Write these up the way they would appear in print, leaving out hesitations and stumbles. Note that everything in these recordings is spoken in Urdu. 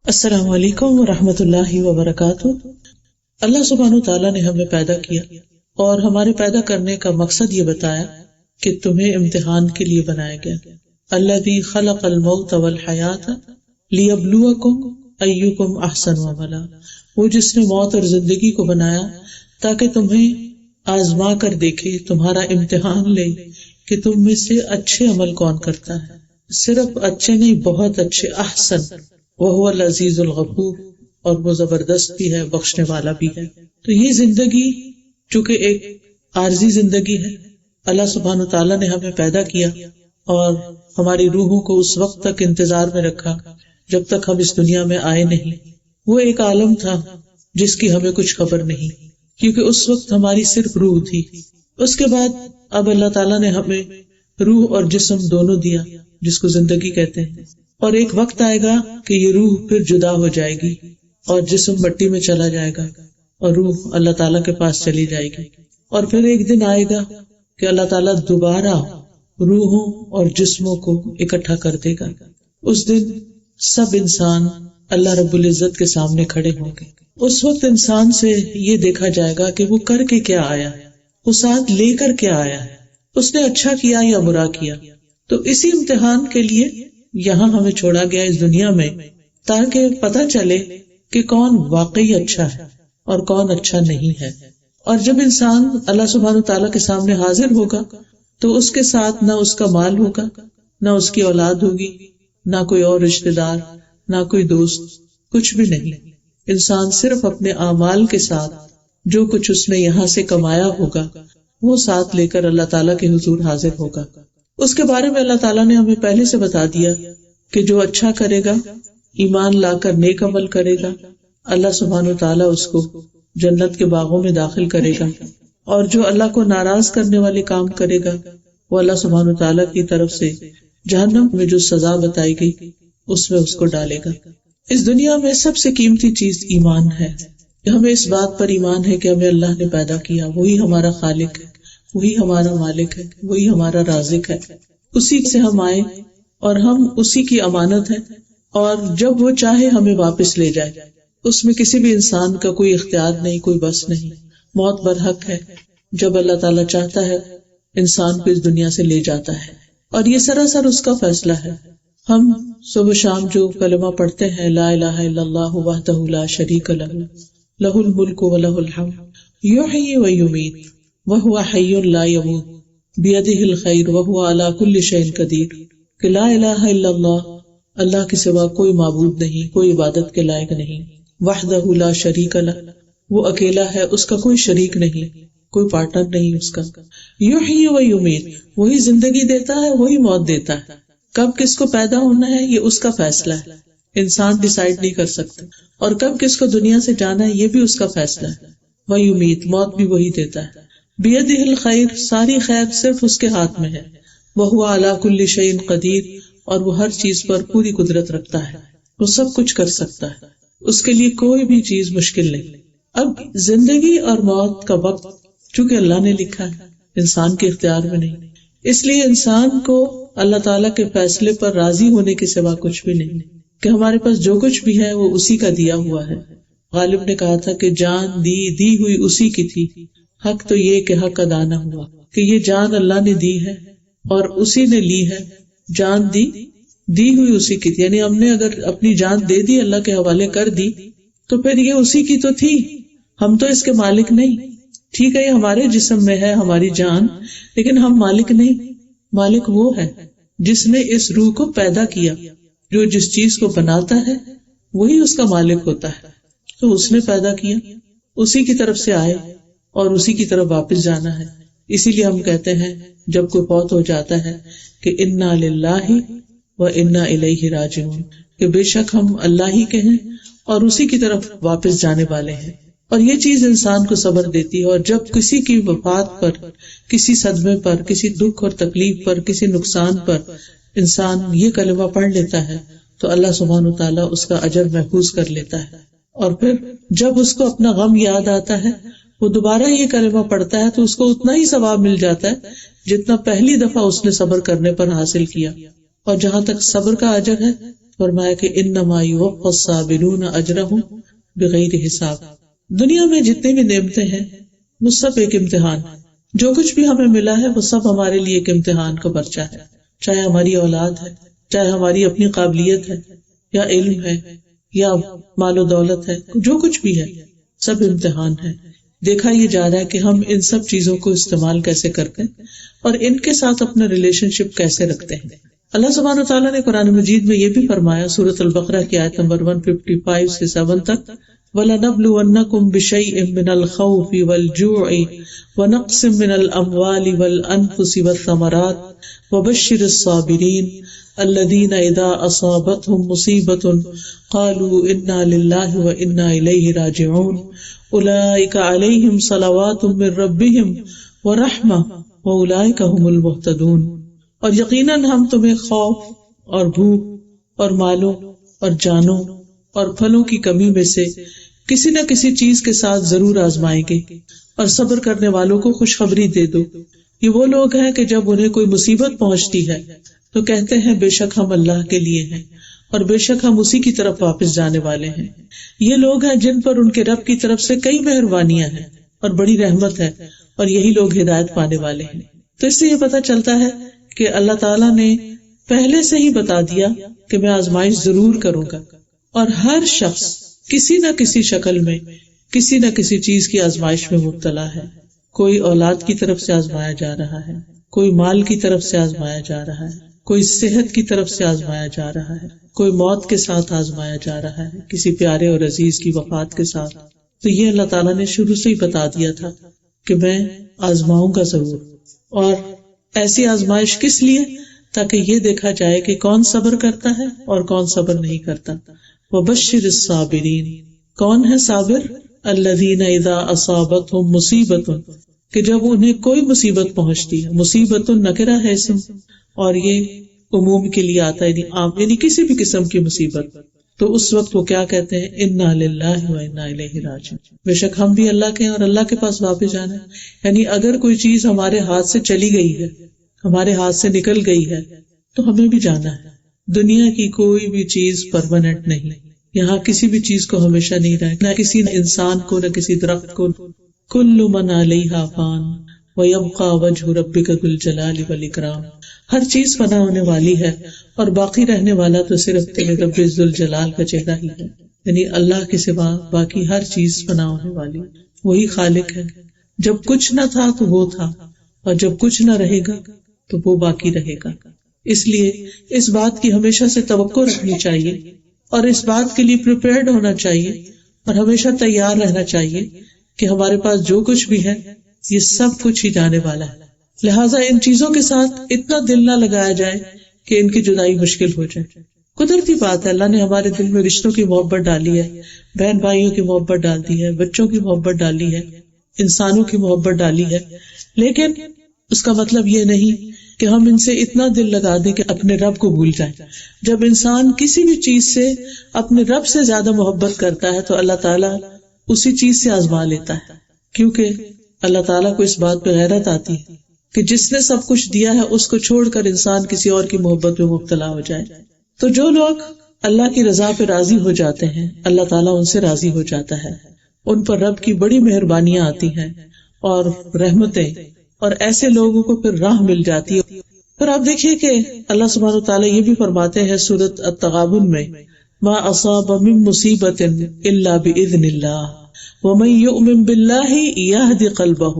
السلام علیکم ورحمۃ اللہ وبرکاتہ۔ اللہ سبحانہ تعالیٰ نے ہمیں پیدا کیا اور ہمارے پیدا کرنے کا مقصد یہ بتایا کہ تمہیں امتحان کے لیے بنایا گیا۔ الذی خلق الموت والحیاۃ لیبلوکم ایکم احسن عملا، وہ جس نے موت اور زندگی کو بنایا تاکہ تمہیں آزما کر دیکھے، تمہارا امتحان لے کہ تم میں سے اچھے عمل کون کرتا ہے۔ صرف اچھے نہیں، بہت اچھے، احسن۔ وہو العزیز الغفور، اور وہ زبردست بھی ہے، بخشنے والا بھی ہے۔ تو یہ زندگی چونکہ ایک عارضی زندگی ہے، اللہ سبحانہ تعالیٰ نے ہمیں پیدا کیا اور ہماری روحوں کو اس وقت تک انتظار میں رکھا جب تک ہم اس دنیا میں آئے نہیں۔ وہ ایک عالم تھا جس کی ہمیں کچھ خبر نہیں، کیونکہ اس وقت ہماری صرف روح تھی۔ اس کے بعد اب اللہ تعالیٰ نے ہمیں روح اور جسم دونوں دیا، جس کو زندگی کہتے ہیں، اور ایک وقت آئے گا کہ یہ روح پھر جدا ہو جائے گی اور جسم مٹی میں چلا جائے گا اور روح اللہ تعالیٰ کے پاس چلی جائے گی، اور پھر ایک دن آئے گا کہ اللہ تعالیٰ دوبارہ روحوں اور جسموں کو اکٹھا کر دے گا۔ اس دن سب انسان اللہ رب العزت کے سامنے کھڑے ہوں گے۔ اس وقت انسان سے یہ دیکھا جائے گا کہ وہ کر کے کیا آیا ہے، وہ ساتھ لے کر کیا آیا ہے، اس نے اچھا کیا یا برا کیا۔ تو اسی امتحان کے لیے یہاں ہمیں چھوڑا گیا اس دنیا میں، تاکہ پتہ چلے کہ کون واقعی اچھا ہے اور کون اچھا نہیں ہے۔ اور جب انسان اللہ سبحانہ تعالیٰ کے سامنے حاضر ہوگا تو اس کے ساتھ نہ اس کا مال ہوگا، نہ اس کی اولاد ہوگی، نہ کوئی اور رشتہ دار، نہ کوئی دوست، کچھ بھی نہیں۔ انسان صرف اپنے اعمال کے ساتھ جو کچھ اس نے یہاں سے کمایا ہوگا وہ ساتھ لے کر اللہ تعالیٰ کے حضور حاضر ہوگا۔ اس کے بارے میں اللہ تعالیٰ نے ہمیں پہلے سے بتا دیا کہ جو اچھا کرے گا، ایمان لا کر نیک عمل کرے گا، اللہ سبحانہ تعالیٰ اس کو جنت کے باغوں میں داخل کرے گا، اور جو اللہ کو ناراض کرنے والے کام کرے گا وہ اللہ سبحانہ تعالیٰ کی طرف سے جہنم میں جو سزا بتائی گئی اس میں اس کو ڈالے گا۔ اس دنیا میں سب سے قیمتی چیز ایمان ہے۔ ہمیں اس بات پر ایمان ہے کہ ہمیں اللہ نے پیدا کیا، وہی ہمارا خالق ہے، وہی ہمارا مالک ہے، وہی ہمارا رازق ہے، اسی سے ہم آئے اور ہم اسی کی امانت ہے، اور جب وہ چاہے ہمیں واپس لے جائے، اس میں کسی بھی انسان کا کوئی اختیار نہیں، کوئی بس نہیں۔ موت برحق ہے، جب اللہ تعالیٰ چاہتا ہے انسان کو اس دنیا سے لے جاتا ہے، اور یہ سراسر اس کا فیصلہ ہے۔ ہم صبح شام جو کلمہ پڑھتے ہیں، لا الہ الا اللہ وحدہ لا شریک لہ لہ الملک ولہ الحمد یحیی ویمیت وہو حی لا یموت بیدہ الخیر وہو علی کل شیء قدیر، کہ لا الہ الا اللہ، اللہ کے سوا کوئی معبود نہیں، کوئی عبادت کے لائق نہیں، وحدہ لا شریک لہ، وہ اکیلا ہے، اس کا کوئی شریک نہیں، کوئی پارٹنر نہیں اس کا، یحیی ویمیت، وہی زندگی دیتا ہے، وہی موت دیتا ہے۔ کب کس کو پیدا ہونا ہے یہ اس کا فیصلہ ہے، انسان ڈیسائیڈ نہیں کر سکتا، اور کب کس کو دنیا سے جانا ہے یہ بھی اس کا فیصلہ ہے۔ ویمیت، موت بھی وہی دیتا ہے۔ بیدہ الخیر، ساری خیر صرف اس کے ہاتھ میں ہے۔ وہو علی کل شیء قدیر، اور وہ ہر چیز پر پوری قدرت رکھتا ہے، وہ سب کچھ کر سکتا ہے، اس کے لیے کوئی بھی چیز مشکل نہیں۔ اب زندگی اور موت کا وقت چونکہ اللہ نے لکھا ہے، انسان کے اختیار میں نہیں، اس لیے انسان کو اللہ تعالیٰ کے فیصلے پر راضی ہونے کے سوا کچھ بھی نہیں، کہ ہمارے پاس جو کچھ بھی ہے وہ اسی کا دیا ہوا ہے۔ غالب نے کہا تھا کہ جان دی ہوئی اسی کی تھی، حق تو یہ کہ حق ادا نہ ہوا، کہ یہ جان اللہ نے دی ہے اور اسی نے لی ہے، جان دی ہوئی اسی کی تھی، یعنی ہم نے اگر اپنی جان دے دی، اللہ کے حوالے کر دی، تو پھر یہ اسی کی تو تھی، ہم تو اس کے مالک نہیں۔ ٹھیک ہے یہ ہمارے جسم میں ہے ہماری جان، لیکن ہم مالک نہیں، مالک وہ ہے جس نے اس روح کو پیدا کیا، جو جس چیز کو بناتا ہے وہی اس کا مالک ہوتا ہے۔ تو اس نے پیدا کیا، اسی کی طرف سے آئے اور اسی کی طرف واپس جانا ہے۔ اسی لیے ہم کہتے ہیں جب کوئی فوت ہو جاتا ہے کہ انا للہ و انا الیہ راجعون، کہ بے شک ہم اللہ ہی کے ہیں اور اسی کی طرف واپس جانے والے ہیں۔ اور یہ چیز انسان کو صبر دیتی ہے، اور جب کسی کی وفات پر، کسی صدمے پر، کسی دکھ اور تکلیف پر، کسی نقصان پر انسان یہ کلمہ پڑھ لیتا ہے تو اللہ سبحانہ تعالیٰ اس کا اجر محفوظ کر لیتا ہے، اور پھر جب اس کو اپنا غم یاد آتا ہے وہ دوبارہ یہ کلمہ پڑھتا ہے تو اس کو اتنا ہی ثواب مل جاتا ہے جتنا پہلی دفعہ اس نے صبر کرنے پر حاصل کیا۔ اور جہاں تک صبر کا اجر ہے فرمایا کہ انما یوفی الصابرون اجرہم بغیر حساب. دنیا میں جتنی بھی نعمتیں ہیں وہ سب ایک امتحان. جو کچھ بھی ہمیں ملا ہے وہ سب ہمارے لیے ایک امتحان کا پرچہ ہے، چاہے ہماری اولاد ہے، چاہے ہماری اپنی قابلیت ہے یا علم ہے یا مال و دولت ہے، جو کچھ بھی ہے سب امتحان ہے. دیکھا یہ جا رہا ہے کہ ہم ان سب چیزوں کو استعمال کیسے کرتے ہیں اور ان کے ساتھ اپنا ریلیشن شپ کیسے رکھتے ہیں. اللہ سبحانہ وتعالیٰ نے قرآن مجید میں یہ بھی فرمایا سورۃ البقرہ کی آیت نمبر 155 سے 7 تک، وَلَنَبْلُوَنَّكُمْ بِشَيْءٍ مِّنَ الْخَوْفِ وَالْجُوعِ وَنَقْصٍ مِّنَ الْأَمْوَالِ وَالْأَنفُسِ وَالثَّمَرَاتِ وَبَشِّرِ الصَّابِرِينَ الَّذِينَ إِذَا أَصَابَتْهُمْ مُصِيبَةٌ قَالُوا إِنَّا لِلَّهِ وَإِنَّا إِلَيْهِ رَاجِعُونَ أُولَئِكَ عَلَيْهِمْ صَلَوَاتٌ مِّن رَّبِّهِمْ وَرَحْمَةٌ وَأُولَئِكَ هُمُ الْمُهْتَدُونَ. اور یقیناً ہم تمہیں خوف اور بھوک اور مالوں اور جانوں اور پھلوں کی کمی میں سے کسی نہ کسی چیز کے ساتھ ضرور آزمائیں گے، اور صبر کرنے والوں کو خوشخبری دے دو. یہ وہ لوگ ہیں کہ جب انہیں کوئی مصیبت پہنچتی ہے تو کہتے ہیں بے شک ہم اللہ کے لیے ہیں اور بے شک ہم اسی کی طرف واپس جانے والے ہیں. یہ لوگ ہیں جن پر ان کے رب کی طرف سے کئی مہربانیاں ہیں اور بڑی رحمت ہے، اور یہی لوگ ہدایت پانے والے ہیں. تو اس سے یہ پتہ چلتا ہے کہ اللہ تعالیٰ نے پہلے سے ہی بتا دیا کہ میں آزمائش ضرور کروں گا، اور ہر شخص کسی نہ کسی شکل میں کسی نہ کسی چیز کی آزمائش میں مبتلا ہے. کوئی اولاد کی طرف سے آزمایا جا رہا ہے، کوئی مال کی طرف سے آزمایا جا رہا ہے، کوئی صحت کی طرف سے آزمایا جا رہا ہے، کوئی موت کے ساتھ آزمایا جا رہا ہے، کسی پیارے اور عزیز کی وفات کے ساتھ. تو یہ اللہ تعالیٰ نے شروع سے ہی بتا دیا تھا کہ میں آزماؤں گا ضرور. اور ایسی آزمائش کس لیے؟ تاکہ یہ دیکھا جائے کہ کون صبر کرتا ہے اور کون صبر نہیں کرتا. وَبَشِّرِ الصَّابِرِينَ. کون ہے صابر؟ الَّذِينَ إِذَا أَصَابَتْهُمْ مُصِيبَةٌ، کہ جب انہیں کوئی مصیبت پہنچتی ہے. مصیبت نکرہ ہے اسم، اور یہ عموم کے لیے آتا ہے، یعنی عام، یعنی کسی بھی قسم کی مصیبت. تو اس وقت وہ کیا کہتے ہیں؟ اِنَّا لِلَّهِ وَإِنَّا إِلَيْهِ رَاجِعُونَ. بے شک ہم بھی اللہ کے ہیں اور اللہ کے پاس واپس جانا ہے. یعنی اگر کوئی چیز ہمارے ہاتھ سے چلی گئی ہے، ہمارے ہاتھ سے نکل گئی ہے، تو ہمیں بھی جانا ہے. دنیا کی کوئی بھی چیز پرماننٹ نہیں، یہاں کسی بھی چیز کو ہمیشہ نہیں رہے، نہ کسی انسان کو، نہ کسی درخت کو. کل من علیہا فان ویبقی وجہ ربک ذو الجلال والاکرام. ہر چیز فنا ہونے والی ہے اور باقی رہنے والا تو صرف تیرے رب ذو الجلال کا چہرہ ہی ہے. یعنی اللہ کے سوا باقی ہر چیز فنا ہونے والی، وہی خالق ہے. جب کچھ نہ تھا تو وہ تھا، اور جب کچھ نہ رہے گا تو وہ باقی رہے گا. اس لیے اس بات کی ہمیشہ سے توقع رکھنی چاہیے اور اس بات کے لیے پریپیئرڈ ہونا چاہیے اور ہمیشہ تیار رہنا چاہیے کہ ہمارے پاس جو کچھ بھی ہے یہ سب کچھ ہی جانے والا ہے. لہٰذا ان چیزوں کے ساتھ اتنا دل نہ لگایا جائے کہ ان کی جدائی مشکل ہو جائے. قدرتی بات ہے، اللہ نے ہمارے دل میں رشتوں کی محبت ڈالی ہے، بہن بھائیوں کی محبت ڈال دی ہے، بچوں کی محبت ڈالی ہے، انسانوں کی محبت ڈالی ہے. لیکن اس کا مطلب یہ نہیں کہ ہم ان سے اتنا دل لگا دیں کہ اپنے رب کو بھول جائیں. جب انسان کسی بھی چیز سے اپنے رب سے زیادہ محبت کرتا ہے تو اللہ تعالیٰ اسی چیز سے آزما لیتا ہے، کیونکہ اللہ تعالیٰ کو اس بات پہ غیرت آتی ہے کہ جس نے سب کچھ دیا ہے اس کو چھوڑ کر انسان کسی اور کی محبت میں مبتلا ہو جائے. تو جو لوگ اللہ کی رضا پہ راضی ہو جاتے ہیں اللہ تعالیٰ ان سے راضی ہو جاتا ہے، ان پر رب کی بڑی مہربانیاں آتی ہیں اور رحمتیں، اور ایسے لوگوں کو پھر راہ مل جاتی ہے. پھر آپ دیکھیے کہ اللہ سبحانہ وتعالیٰ یہ بھی فرماتے ہیں سورۃ التغابن میں، ما اصاب من مصیبت الا باذن اللہ ومن یؤمن باللہ یہد قلبہ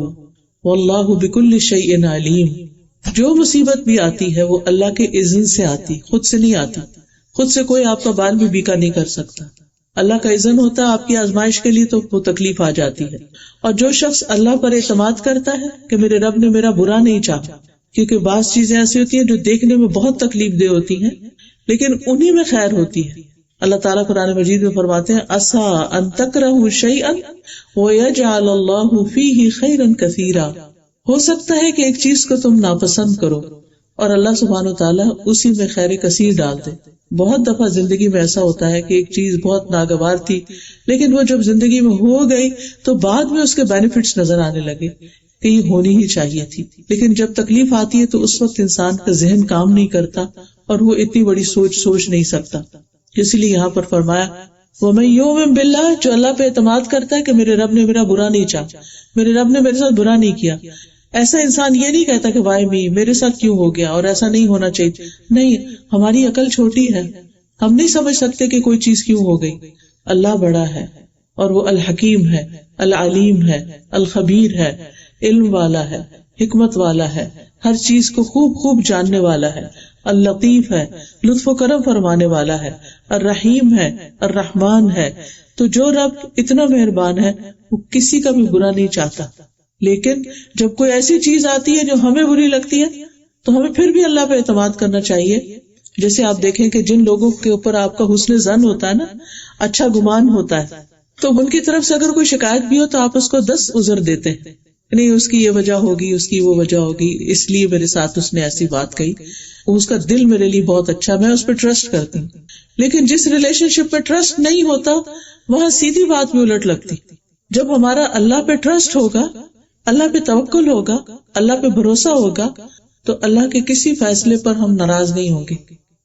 واللہ بکل شیء علیم. جو مصیبت بھی آتی ہے وہ اللہ کے اذن سے آتی، خود سے نہیں آتی. خود سے کوئی آپ کا بال بھی بیکا نہیں کر سکتا. اللہ کا اذن ہوتا ہے آپ کی آزمائش کے لیے تو وہ تکلیف آ جاتی ہے. اور جو شخص اللہ پر اعتماد کرتا ہے کہ میرے رب نے میرا برا نہیں چاہا، کیونکہ بعض چیزیں ایسی ہوتی ہیں جو دیکھنے میں بہت تکلیف دہ ہوتی ہیں لیکن انہی میں خیر ہوتی ہے. اللہ تعالیٰ قرآن مجید میں فرماتے ہیں عَسَىٰ أَن تَكْرَهُوا شَيْئًا وَيَجْعَلَ اللَّهُ فِيهِ خَيْرًا كَثِيرًا. ہو سکتا ہے کہ ایک چیز کو تم ناپسند کرو اور اللہ سبحانہ وتعالیٰ اسی میں خیر کثیر ڈال دے. بہت دفعہ زندگی میں ایسا ہوتا ہے کہ ایک چیز بہت ناگوار تھی لیکن وہ جب زندگی میں ہو گئی تو بعد میں اس کے بینیفٹس نظر آنے لگے کہ یہ ہونی ہی چاہیے تھی. لیکن جب تکلیف آتی ہے تو اس وقت انسان کا ذہن کام نہیں کرتا اور وہ اتنی بڑی سوچ نہیں سکتا. اس لیے یہاں پر فرمایا وَمَن يُؤْمِن بِاللَّهِ، جو اللہ پہ اعتماد کرتا ہے کہ میرے رب نے میرا برا نہیں چاہا، میرے رب نے میرے ساتھ برا نہیں کیا. ایسا انسان یہ نہیں کہتا کہ وائی می، میرے ساتھ کیوں ہو گیا اور ایسا نہیں ہونا چاہیے. نہیں، ہماری عقل چھوٹی ہے، ہم نہیں سمجھ سکتے کہ کوئی چیز کیوں ہو گئی. اللہ بڑا ہے اور وہ الحکیم ہے، العلیم ہے، الخبیر ہے، علم والا ہے، حکمت والا ہے، ہر چیز کو خوب جاننے والا ہے، اللطیف ہے، لطف و کرم فرمانے والا ہے، الرحیم ہے، الرحمان ہے. تو جو رب اتنا مہربان ہے وہ کسی کا بھی برا نہیں چاہتا. لیکن جب کوئی ایسی چیز آتی ہے جو ہمیں بری لگتی ہے تو ہمیں پھر بھی اللہ پہ اعتماد کرنا چاہیے. جیسے آپ دیکھیں کہ جن لوگوں کے اوپر آپ کا حسن ظن ہوتا ہے نا، اچھا گمان ہوتا ہے، تو ان کی طرف سے اگر کوئی شکایت بھی ہو تو آپ اس کو 10 عذر دیتے ہیں. نہیں، اس کی یہ وجہ ہوگی، اس کی وہ وجہ ہوگی، اس لیے میرے ساتھ اس نے ایسی بات کہی، اس کا دل میرے لیے بہت اچھا، میں اس پہ ٹرسٹ کرتی ہوں. لیکن جس ریلیشن شپ پہ ٹرسٹ نہیں ہوتا وہاں سیدھی بات بھی الٹ لگتی. جب ہمارا اللہ پہ ٹرسٹ ہوگا، اللہ پہ توکل ہوگا، اللہ پہ بھروسہ ہوگا، تو اللہ کے کسی فیصلے پر ہم ناراض نہیں ہوں گے.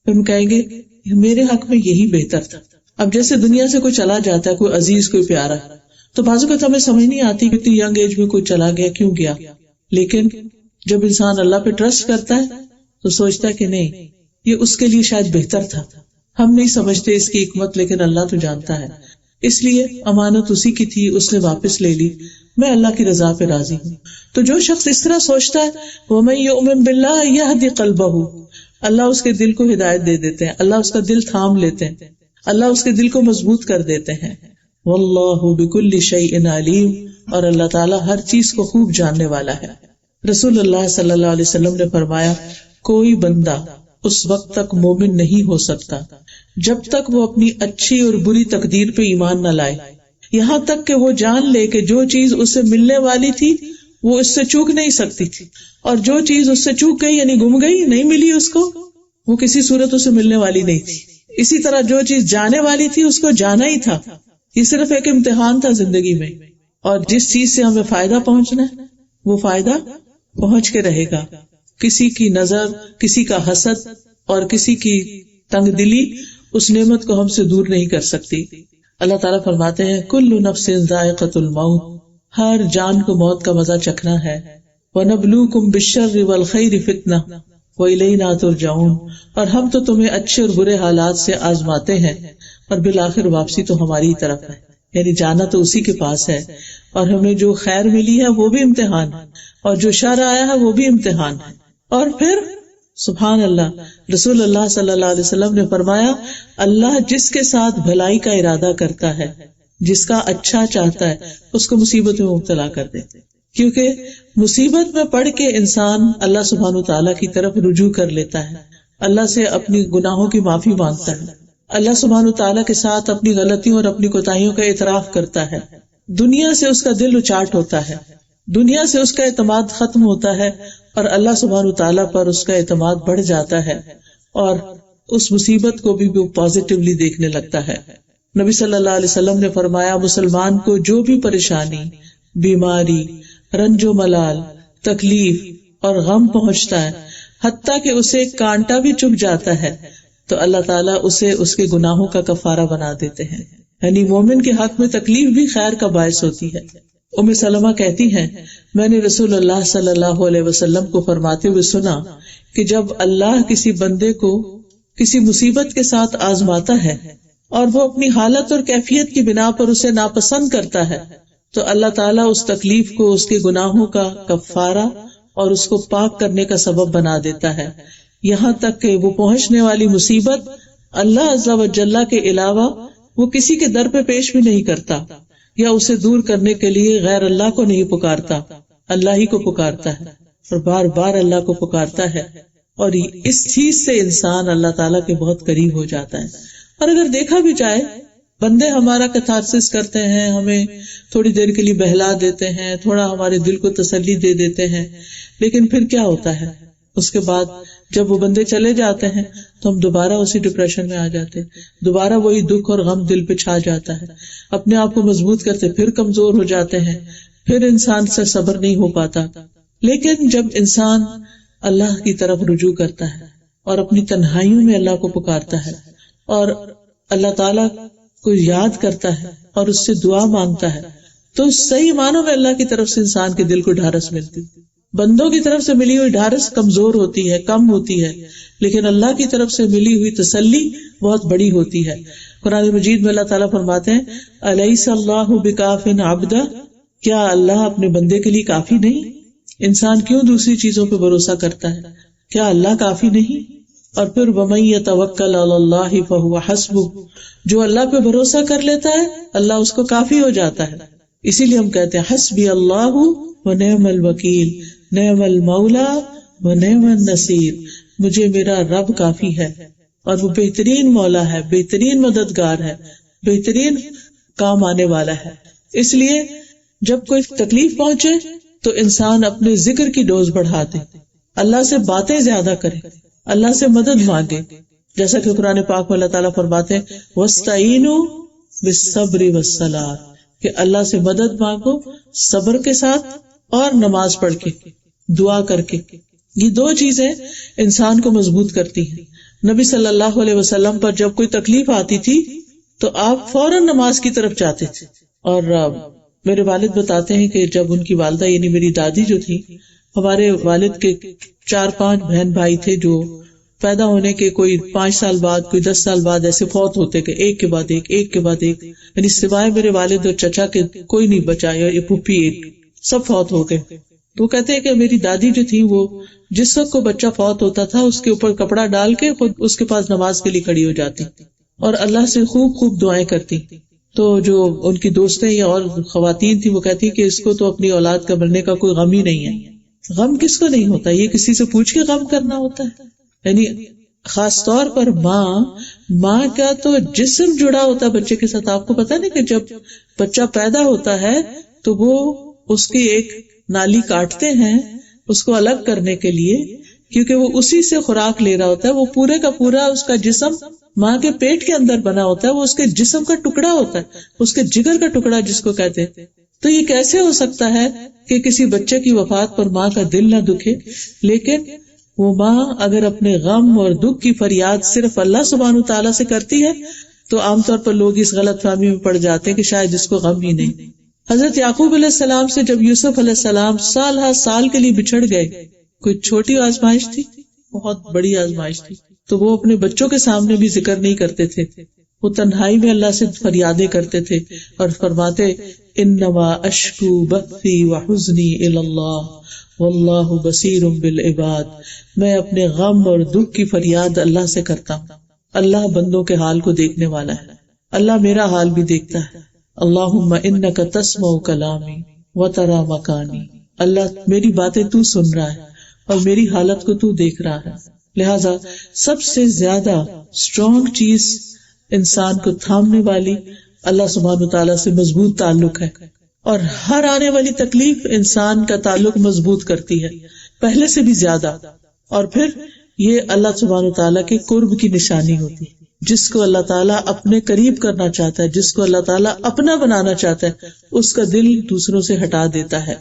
ہم کہیں گے میرے حق میں یہی بہتر تھا. اب جیسے دنیا سے کوئی چلا جاتا ہے، کوئی عزیز، کوئی پیارا، تو بعض اوقات ہمیں سمجھ نہیں آتی کہ اتنی ینگ ایج میں کوئی چلا گیا، کیوں گیا. لیکن جب انسان اللہ پہ ٹرسٹ کرتا ہے تو سوچتا ہے کہ نہیں، یہ اس کے لیے شاید بہتر تھا. ہم نہیں سمجھتے اس کی حکمت، لیکن اللہ تو جانتا ہے. اس لیے امانت اسی کی تھی، اس نے واپس لے لی، میں اللہ کی رضا پہ راضی ہوں. تو جو شخص اس طرح سوچتا ہے وَمَن يُؤْمِن بِاللَّهِ يَهْدِ قَلْبَهُ، اللہ اس کے دل کو ہدایت دے دیتے ہیں، اللہ اس کا دل تھام لیتے ہیں، اللہ اس کے دل کو مضبوط کر دیتے ہیں. وَاللَّهُ بِكُلِّ شَيْءٍ عَلِيمٌ، اور اللہ تعالیٰ ہر چیز کو خوب جاننے والا ہے. رسول اللہ صلی اللہ علیہ وسلم نے فرمایا کوئی بندہ اس وقت تک مومن نہیں ہو سکتا جب تک وہ اپنی اچھی اور بری تقدیر پہ ایمان نہ لائے، یہاں تک کہ وہ جان لے کہ جو چیز اسے ملنے والی تھی وہ اس سے چوک نہیں سکتی تھی، اور جو چیز اس سے چوک گئی یعنی گم گئی، نہیں ملی اس کو، وہ کسی صورت اسے ملنے والی نہیں تھی. اسی طرح جو چیز جانے والی تھی اس کو جانا ہی تھا. یہ صرف ایک امتحان تھا زندگی میں، اور جس چیز سے ہمیں فائدہ پہنچنا ہے وہ فائدہ پہنچ کے رہے گا. کسی کی نظر، کسی کا حسد اور کسی کی تنگ دلی اس نعمت کو ہم سے دور نہیں کر سکتی. اللہ تعالیٰ فرماتے ہیں کل نفس ذائقۃ الموت، ہر جان کو موت کا مزہ چکھنا ہے. وَنَبْلُوكُمْ بِالشَّرِّ وَالْخَيْرِ فِتْنَةً وَإِلَيْنَا تُرْجَعُونَ، اور ہم تو تمہیں اچھے اور برے حالات سے آزماتے ہیں اور بالآخر واپسی تو ہماری طرف ہے. یعنی جانا تو اسی کے پاس ہے، اور ہمیں جو خیر ملی ہے وہ بھی امتحان ہے، اور جو شر آیا ہے وہ بھی امتحان ہے. اور پھر سبحان اللہ، رسول اللہ صلی اللہ علیہ وسلم نے فرمایا اللہ جس کے ساتھ بھلائی کا ارادہ کرتا ہے، جس کا اچھا چاہتا ہے، اس کو مصیبت میں مبتلا کر دیتے. کیونکہ مصیبت میں پڑ کے انسان اللہ سبحانہ وتعالیٰ کی طرف رجوع کر لیتا ہے، اللہ سے اپنی گناہوں کی معافی مانگتا ہے، اللہ سبحانہ وتعالیٰ کے ساتھ اپنی غلطیوں اور اپنی کوتاہیوں کا اعتراف کرتا ہے. دنیا سے اس کا دل اچاٹ ہوتا ہے، دنیا سے اس کا اعتماد ختم ہوتا ہے، اور اللہ سبحانہ وتعالیٰ پر اس کا اعتماد بڑھ جاتا ہے، اور اس مصیبت کو بھی وہ پازیٹیولی دیکھنے لگتا ہے. نبی صلی اللہ علیہ وسلم نے فرمایا مسلمان کو جو بھی پریشانی، بیماری، رنج و ملال، تکلیف اور غم پہنچتا ہے، حتیٰ کہ اسے کانٹا بھی چبھ جاتا ہے، تو اللہ تعالیٰ اسے اس کے گناہوں کا کفارہ بنا دیتے ہیں. یعنی مومن کے حق میں تکلیف بھی خیر کا باعث ہوتی ہے. ام سلمہ کہتی ہیں میں نے رسول اللہ صلی اللہ علیہ وسلم کو فرماتے ہوئے سنا کہ جب اللہ کسی بندے کو کسی مصیبت کے ساتھ آزماتا ہے اور وہ اپنی حالت اور کیفیت کی بنا پر اسے ناپسند کرتا ہے، تو اللہ تعالیٰ اس تکلیف کو اس کے گناہوں کا کفارہ اور اس کو پاک کرنے کا سبب بنا دیتا ہے، یہاں تک کہ وہ پہنچنے والی مصیبت اللہ عز و جل کے علاوہ وہ کسی کے در پہ پیش بھی نہیں کرتا، یا اسے دور کرنے کے لیے غیر اللہ کو نہیں پکارتا، اللہ ہی کو پکارتا ہے اور بار بار اللہ کو پکارتا ہے. اور اس چیز سے انسان اللہ تعالیٰ کے بہت قریب ہو جاتا ہے. اور اگر دیکھا بھی جائے بندے ہمارا کتھارسس کرتے ہیں، ہمیں تھوڑی دیر کے لیے بہلا دیتے ہیں، تھوڑا ہمارے دل کو تسلی دے دیتے ہیں، لیکن پھر کیا ہوتا ہے اس کے بعد جب وہ بندے چلے جاتے ہیں تو ہم دوبارہ اسی ڈپریشن میں آ جاتے ہیں، دوبارہ وہی دکھ اور غم دل پہ چھا جاتا ہے، اپنے آپ کو مضبوط کرتے پھر کمزور ہو جاتے ہیں، پھر انسان سے صبر نہیں ہو پاتا. لیکن جب انسان اللہ کی طرف رجوع کرتا ہے، اور اپنی تنہائیوں میں اللہ کو پکارتا ہے اور اللہ تعالیٰ کو یاد کرتا ہے اور اس سے دعا مانگتا ہے تو صحیح معنوں میں اللہ کی طرف سے انسان کے دل کو ڈھارس ملتی. بندوں کی طرف سے ملی ہوئی ڈھارس کمزور ہوتی ہے, کم ہوتی ہے, لیکن اللہ کی طرف سے ملی ہوئی تسلی بہت بڑی ہوتی ہے. قرآن مجید میں اللہ تعالیٰ فرماتے ہیں الیس اللہ بکاف عبدہ, کیا اللہ اپنے بندے کے لیے کافی نہیں؟ انسان کیوں دوسری چیزوں پہ بھروسہ کرتا ہے؟ کیا اللہ کافی نہیں؟ اور پھر وَمَن يَتَوَكَّلْ عَلَى اللَّهِ فَهُوَ حَسْبُهُ, جو اللہ پہ بھروسہ کر لیتا ہے اللہ اس کو کافی ہو جاتا ہے. اسی لیے ہم کہتے ہیں حسبی اللہ ونعم الوکیل نعم المولا ونعم النصیر, مجھے میرا رب کافی ہے اور وہ بہترین مولا ہے, بہترین مددگار ہے, بہترین کام آنے والا ہے. اس لیے جب کوئی تکلیف پہنچے تو انسان اپنے ذکر کی ڈوز بڑھا دے, اللہ سے باتیں زیادہ کرے, اللہ سے مدد مانگے, جیسا کہ قرآن پاک میں اللہ تعالیٰ فرماتے ہیں وَاسْتَعِینُوا بِالصَّبْرِ وَالصَّلَاةِ, کہ اللہ سے مدد مانگو صبر کے ساتھ اور نماز پڑھ کے, دعا کر کے. یہ دو چیزیں انسان کو مضبوط کرتی ہیں. نبی صلی اللہ علیہ وسلم پر جب کوئی تکلیف آتی تھی تو آپ فوراً نماز کی طرف جاتے تھے. اور میرے والد بتاتے ہیں کہ جب ان کی والدہ یعنی میری دادی جو تھی, ہمارے والد کے 4-5 بہن بھائی تھے جو پیدا ہونے کے کوئی 5 سال بعد, کوئی 10 سال بعد ایسے فوت ہوتے گئے, ایک کے بعد ایک, ایک کے بعد ایک, یعنی سوائے میرے والد اور چچا کے کوئی نہیں بچا, یا پھوپھی ایک, سب فوت ہو گئے. تو کہتے ہیں کہ میری دادی جو تھی وہ جس وقت کو بچہ فوت ہوتا تھا اس کے اوپر کپڑا ڈال کے خود اس کے پاس نماز کے لیے کھڑی ہو جاتی اور اللہ سے خوب خوب دعائیں کرتی. تو جو ان کی دوستیں یا اور خواتین تھی وہ کہتی کہ اس کو تو اپنی اولاد کا مرنے کا کوئی غم ہی نہیں ہے. غم کس کو نہیں ہوتا, یہ کسی سے پوچھ کے غم کرنا ہوتا ہے. یعنی خاص طور پر ماں کا تو جسم جڑا ہوتا ہے بچے کے ساتھ. آپ کو پتا نہیں کہ جب بچہ پیدا ہوتا ہے تو وہ اس کی ایک نالی کاٹتے ہیں اس کو الگ کرنے کے لیے, کیونکہ وہ اسی سے خوراک لے رہا ہوتا ہے. وہ پورے کا پورا اس کا جسم ماں کے پیٹ کے اندر بنا ہوتا ہے, وہ اس کے جسم کا ٹکڑا ہوتا ہے, اس کے جگر کا ٹکڑا جس کو کہتے ہیں. تو یہ کیسے ہو سکتا ہے کہ کسی بچے کی وفات پر ماں کا دل نہ دکھے, لیکن وہ ماں اگر اپنے غم اور دکھ کی فریاد صرف اللہ سبحانہ وتعالیٰ سے کرتی ہے تو عام طور پر لوگ اس غلط فہمی میں پڑ جاتے ہیں کہ شاید اس کو غم ہی نہیں. حضرت یعقوب علیہ السلام سے جب یوسف علیہ السلام سال ہر سال کے لیے بچھڑ گئے, کوئی چھوٹی آزمائش تھی, بہت بڑی آزمائش تھی, تو وہ اپنے بچوں کے سامنے بھی ذکر نہیں کرتے تھے. وہ تنہائی میں اللہ سے فریادیں کرتے تھے اور فرماتے انما اشکو بثی وحزنی الی اللہ واللہ بصیر بالعباد, میں اپنے غم اور دکھ کی فریاد اللہ سے کرتا ہوں, اللہ بندوں کے حال کو دیکھنے والا ہے, اللہ میرا حال بھی دیکھتا ہے. اللہم انک تسمع کلامی وتری مکانی, اللہ میری باتیں تو سن رہا ہے اور میری حالت کو تو دیکھ رہا ہے. لہذا سب سے زیادہ اسٹرانگ چیز انسان کو تھامنے والی اللہ سبحانہ وتعالیٰ سے مضبوط تعلق ہے, اور ہر آنے والی تکلیف انسان کا تعلق مضبوط کرتی ہے پہلے سے بھی زیادہ. اور پھر یہ اللہ سبحانہ وتعالیٰ کے قرب کی نشانی ہوتی ہے. جس کو اللہ تعالیٰ اپنے قریب کرنا چاہتا ہے, جس کو اللہ تعالیٰ اپنا بنانا چاہتا ہے, اس کا دل دوسروں سے ہٹا دیتا ہے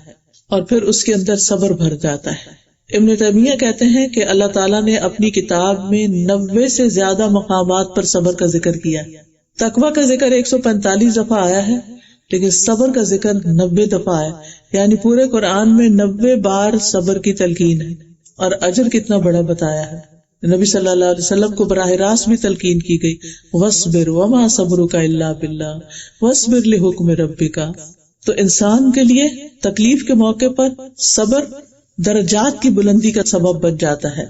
اور پھر اس کے اندر صبر بھر جاتا ہے. ابن تیمیہ کہتے ہیں کہ اللہ تعالیٰ نے اپنی کتاب میں 90 سے زیادہ مقامات پر صبر کا ذکر کیا ہے. تقویٰ کا ذکر 145 دفعہ آیا ہے, لیکن صبر کا ذکر 90 دفعہ آیا, یعنی پورے قرآن میں 90 بار صبر کی تلقین ہے. اور اجر کتنا بڑا بتایا ہے. نبی صلی اللہ علیہ وسلم کو براہ راست بھی تلقین کی گئی وَاصْبِرْ وَمَا صَبْرُكَ إِلَّا بِاللَّهِ وَاصْبِرْ لِحُكْمِ رَبِّكَ. تو انسان کے لیے تکلیف کے موقع پر صبر درجات کی بلندی کا سبب بن جاتا ہے.